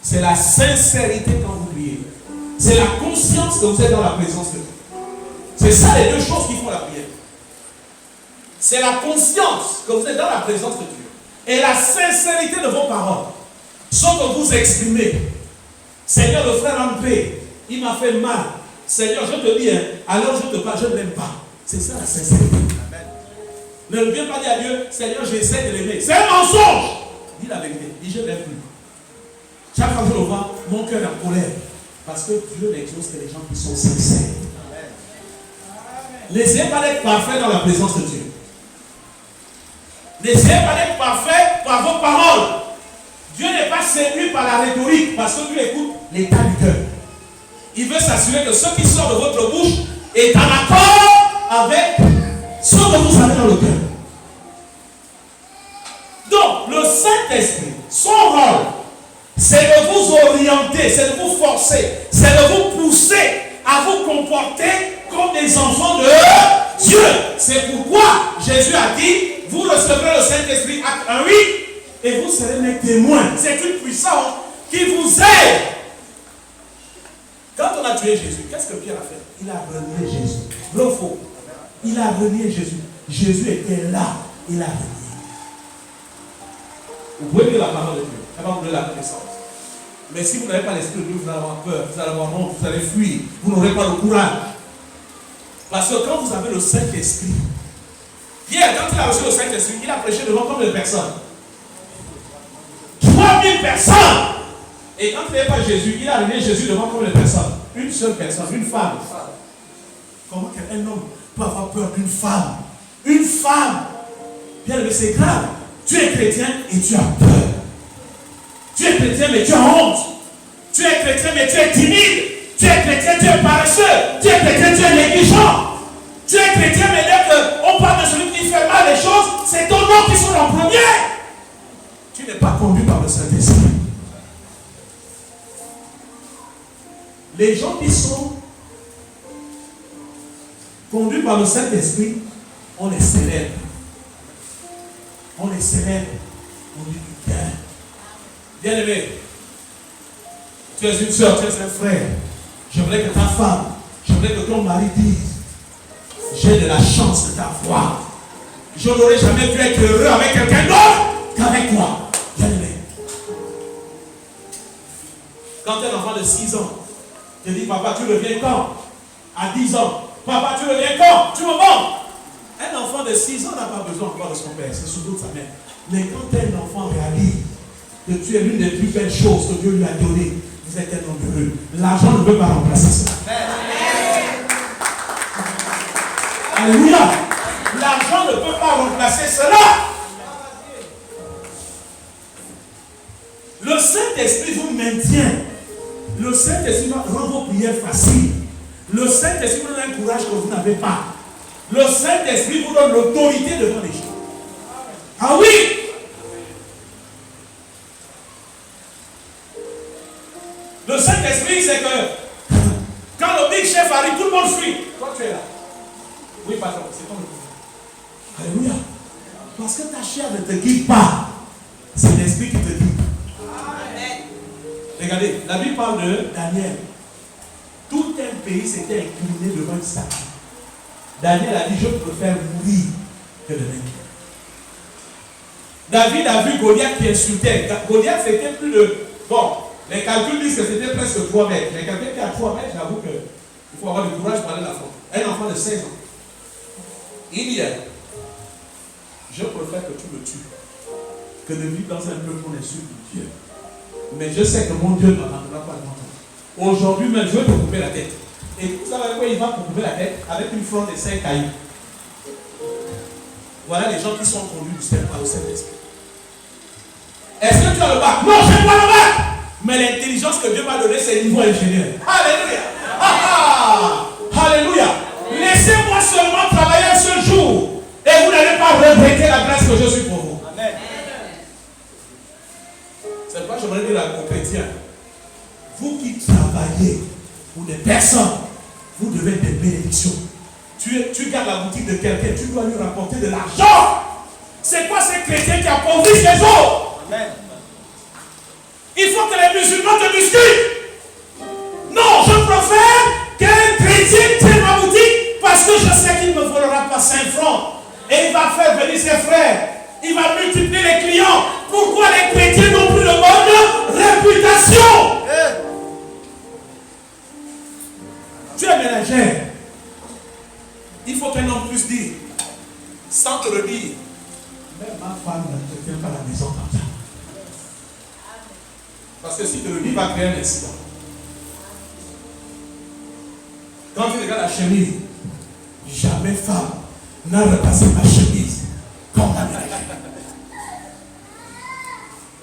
c'est la sincérité quand vous priez. C'est la conscience que vous êtes dans la présence de Dieu. C'est ça les deux choses qui font la prière. C'est la conscience que vous êtes dans la présence de Dieu. Et la sincérité de vos paroles. Sauf que vous exprimez. Seigneur, le frère en paix, il m'a fait mal. Seigneur, je te dis, alors je te parle, je ne l'aime pas. C'est ça la sincérité. Amen. Ne viens pas dire à Dieu, Seigneur, j'essaie de l'aimer. C'est un mensonge. Dis la vérité. Dis, je ne l'aime plus. Chaque fois que je le vois, mon cœur est en colère. Parce que Dieu n'exauce que les gens qui sont sincères. N'essayez pas d'être parfait dans la présence de Dieu. N'essayez pas d'être parfait par vos paroles. Dieu n'est pas séduit par la rhétorique, parce que Dieu écoute l'état du cœur. Il veut s'assurer que ce qui sort de votre bouche est en accord avec ce que vous avez dans le cœur. Donc, le Saint-Esprit, son rôle, c'est de vous orienter, c'est de vous forcer, c'est de vous pousser à vous comporter comme des enfants de Dieu. C'est pourquoi Jésus a dit, vous recevrez le Saint-Esprit, acte 1, 8, et vous serez mes témoins. C'est une puissance qui vous aide. Quand on a tué Jésus, qu'est-ce que Pierre a fait? Il a renié Jésus. Vrai ou faux? Il a renié Jésus. Jésus était là. Il a renié. Vous pouvez lire la parole de Dieu. Elle va vous donner la connaissance. Mais si vous n'avez pas l'esprit de Dieu, vous allez avoir peur, vous allez avoir honte, vous allez fuir. Vous n'aurez pas le courage. Parce que quand vous avez le Saint-Esprit, Pierre, quand il a reçu le Saint-Esprit, il a prêché devant combien de personnes? 3000 personnes. Et quand il n'y avait pas Jésus, il a renié Jésus devant combien de personnes? Une seule personne, une femme. Comment un homme peut avoir peur d'une femme? Une femme. Bien, mais c'est grave. Tu es chrétien et tu as peur. Tu es chrétien mais tu as honte. Tu es chrétien mais tu es timide. Tu es chrétien, tu es paresseux. Tu es chrétien, tu es négligent. Tu es chrétien mais dès qu'on parle de celui qui fait mal les choses, c'est ton nom qui sont en premier. Tu n'es pas conduit par le Saint-Esprit. Les gens qui sont conduits par le Saint-Esprit, on les célèbre. On les célèbre. On dit du bien. Bien-aimé, tu es une soeur, tu es un frère. J'aimerais que ta femme, j'aimerais que ton mari dise, j'ai de la chance de t'avoir. Je n'aurais jamais pu être heureux avec quelqu'un d'autre qu'avec toi. Bien-aimé. Quand un enfant de 6 ans te dit, papa, tu reviens quand? À 10 ans. Papa, tu reviens quand? Tu me manques. Un enfant de 6 ans n'a pas besoin encore de son père, c'est surtout de sa mère. Mais quand un enfant réalise que tu es l'une des plus belles choses que Dieu lui a données, vous êtes un homme heureux. L'argent ne peut pas remplacer ça. Alléluia. L'argent ne peut pas remplacer cela. Le Saint-Esprit vous maintient. Le Saint-Esprit rend vos prières faciles. Le Saint-Esprit vous donne un courage que vous n'avez pas. Le Saint-Esprit vous donne l'autorité devant les gens. Ah oui! Le Saint-Esprit, c'est que quand le big chef arrive, tout le monde fuit. Toi, tu es là. Oui, patron, c'est ton le. Alléluia. Parce que ta chair ne te guide pas. C'est l'Esprit qui te guide. Amen. Regardez, la Bible parle de Daniel. Tout un pays s'était incliné devant une statue. Daniel a dit, je préfère mourir que de vaincre. David a vu Goliath qui insultait. Goliath, c'était plus de... Bon, les calculs disent que c'était presque 3 mètres. Mais quelqu'un qui a 3 mètres, j'avoue qu'il faut avoir du courage pour aller l'affronter. Un enfant de 16 ans. Il dit, je préfère que tu me tues que de vivre dans un peuple qu'on insulte Dieu. Mais je sais que mon Dieu ne m'abandonnera pas longtemps. Aujourd'hui même, je vais te couper la tête. Et vous savez quoi il va te couper la tête? Avec une fronde de 5 cailloux. Voilà les gens qui sont conduits du Saint-Esprit au Saint-Esprit. Est-ce que tu as le bac? Non, je n'ai pas le bac. Mais l'intelligence que Dieu m'a donnée, c'est le niveau ingénieur. Alléluia. Alléluia. Laissez-moi seulement travailler un seul jour. Et vous n'allez pas regretter la grâce que je suis pour vous. Amen. C'est pourquoi j'aimerais dire aux chrétiens, vous qui travaillez pour des personnes, vous devez être des bénédictions. Tu gardes la boutique de quelqu'un, tu dois lui rapporter de l'argent. C'est quoi ces chrétiens qui appauvrissent les autres? Amen. Il faut que les musulmans te discutent. Non, je préfère qu'un chrétien tienne ma boutique parce que je sais qu'il ne me volera pas 5 francs. Et il va faire venir ses frères. Il va multiplier les clients. Pourquoi les chrétiens n'ont plus de bonne réputation? Tu es ménagère. Il faut qu'un homme puisse dire, sans te le dire, mais ma femme ne te tient pas à la maison comme ça. Parce que si te le dit, il va créer un incident. Quand tu regardes la chemise, jamais femme n'a repassé ma chemise comme la mienne.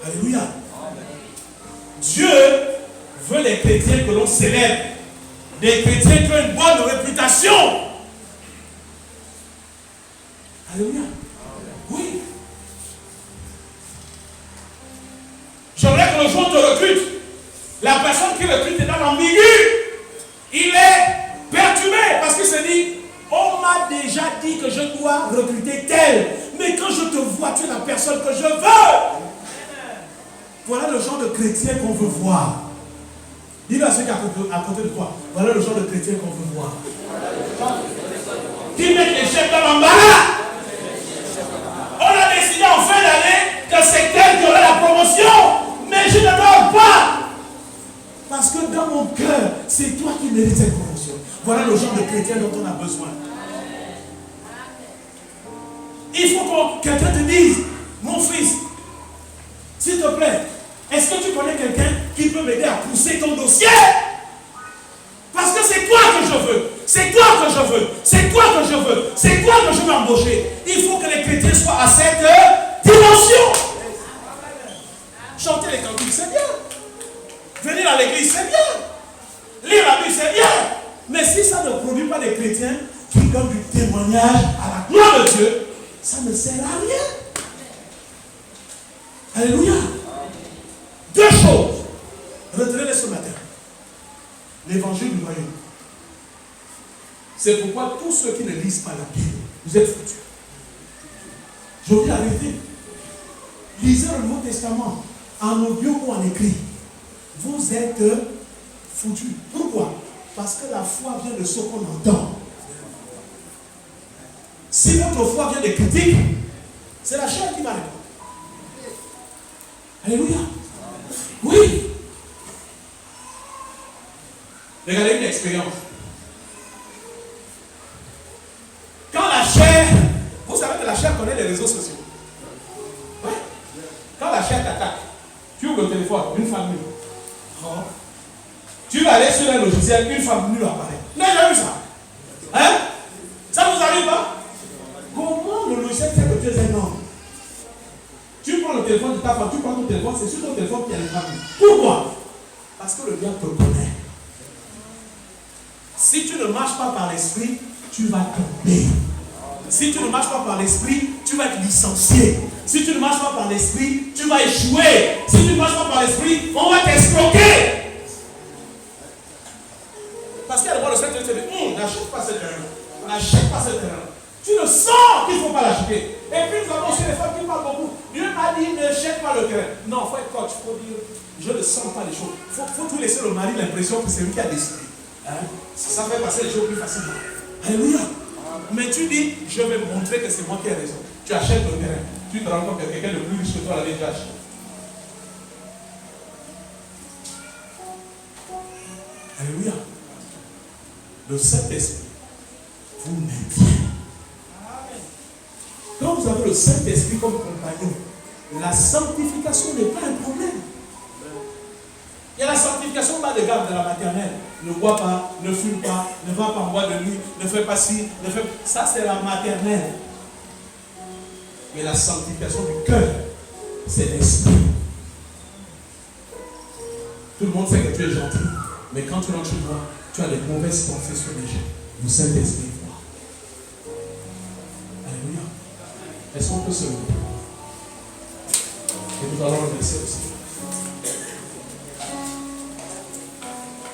Alléluia. Dieu veut les chrétiens que l'on célèbre. Des chrétiens qui ont une bonne réputation. Alléluia. Oui. J'aimerais que le jour te recrute. La personne qui recrute est dans l'ambigu. Il est perturbé parce qu'il se dit, on m'a déjà dit que je dois recruter tel. Mais quand je te vois, tu es la personne que je veux. Voilà le genre de chrétien qu'on veut voir. Dis-le à ceux qui sont à côté de toi. Voilà le genre de chrétien qu'on veut voir. Qui met les chefs dans l'embarras. On a décidé en fin d'année que c'est elle qui aurait la promotion. Mais je ne dors pas. Parce que dans mon cœur, c'est toi qui mérites cette promotion. Voilà le genre de chrétien dont on a besoin. Il faut que quelqu'un te dise, mon fils, s'il te plaît, est-ce que tu connais quelqu'un qui peut m'aider à pousser ton dossier? Parce que c'est toi que je veux. C'est toi que je veux. C'est toi que je veux. C'est toi que je veux embaucher. Il faut que les chrétiens soient à cette dimension. Chanter les cantiques, c'est bien. Venir à l'église, c'est bien. Lire la Bible, c'est bien. Mais si ça ne produit pas des chrétiens qui donnent du témoignage à la gloire de Dieu, ça ne sert à rien. Alléluia. 2 choses. Retenez-les ce matin. L'évangile du royaume. C'est pourquoi tous ceux qui ne lisent pas la Bible, vous êtes foutus. Je vous dis la vérité. Lisez le Nouveau Testament en audio ou en écrit. Vous êtes foutus. Pourquoi? Parce que la foi vient de ce qu'on entend. Si votre foi vient des critiques, c'est la chair qui va répondre. Alléluia. Oui. Regardez une expérience. Quand la chair, vous savez que la chair connaît les réseaux sociaux. Oui. Quand la chair t'attaque, tu ouvres le téléphone, une femme nue. Oh. Tu vas aller sur un logiciel, une femme nue apparaît. Vous n'avez jamais vu ça? Hein? Ça ne vous arrive pas? Comment le logiciel sait que tu es un homme? Tu prends le téléphone de ta femme, tu prends ton téléphone, c'est sur ton téléphone qu'il y a les femmes. Pourquoi? Parce que le diable te connaît. Si tu ne marches pas par l'esprit, tu vas tomber. Si tu ne marches pas par l'esprit, tu vas être licencié. Si tu ne marches pas par l'esprit, tu vas échouer. Si tu ne marches pas par l'esprit, on va t'escroquer. Parce qu'il y a le droit de cette te dit, n'achète pas cette terrain. N'achète pas cette terrain. Tu le sens qu'il ne faut pas l'acheter. Et puis nous avons aussi les femmes qui parlent beaucoup. Dieu m'a dit, ne jette pas le terrain. Non, il faut être coach, il faut dire, je ne sens pas les choses. Il faut tout laisser le mari l'impression que c'est lui qui a décidé. Hein? Ça fait passer les choses plus facilement. Alléluia. Mais tu dis, je vais montrer que c'est moi qui ai raison. Tu achètes le terrain. tu te rends compte que quelqu'un de plus riche que toi l'avait déjà acheté. Alléluia. Le Saint-Esprit vous maintient. Quand vous avez le Saint-Esprit comme compagnon, la sanctification n'est pas un problème. Il y a la sanctification bas de gamme de la maternelle. Ne bois pas, ne fume pas, ne va pas en bois de nuit, ne fais pas ci, ne fais pas... Ça, c'est la maternelle. Mais la sanctification du cœur, c'est l'esprit. Tout le monde sait que tu es gentil. Mais quand tu rentres chez toi, tu as les mauvaises pensées sur les gens. Le Saint-Esprit voit. Alléluia. Est-ce qu'on peut se lever? Et nous allons le laisser aussi.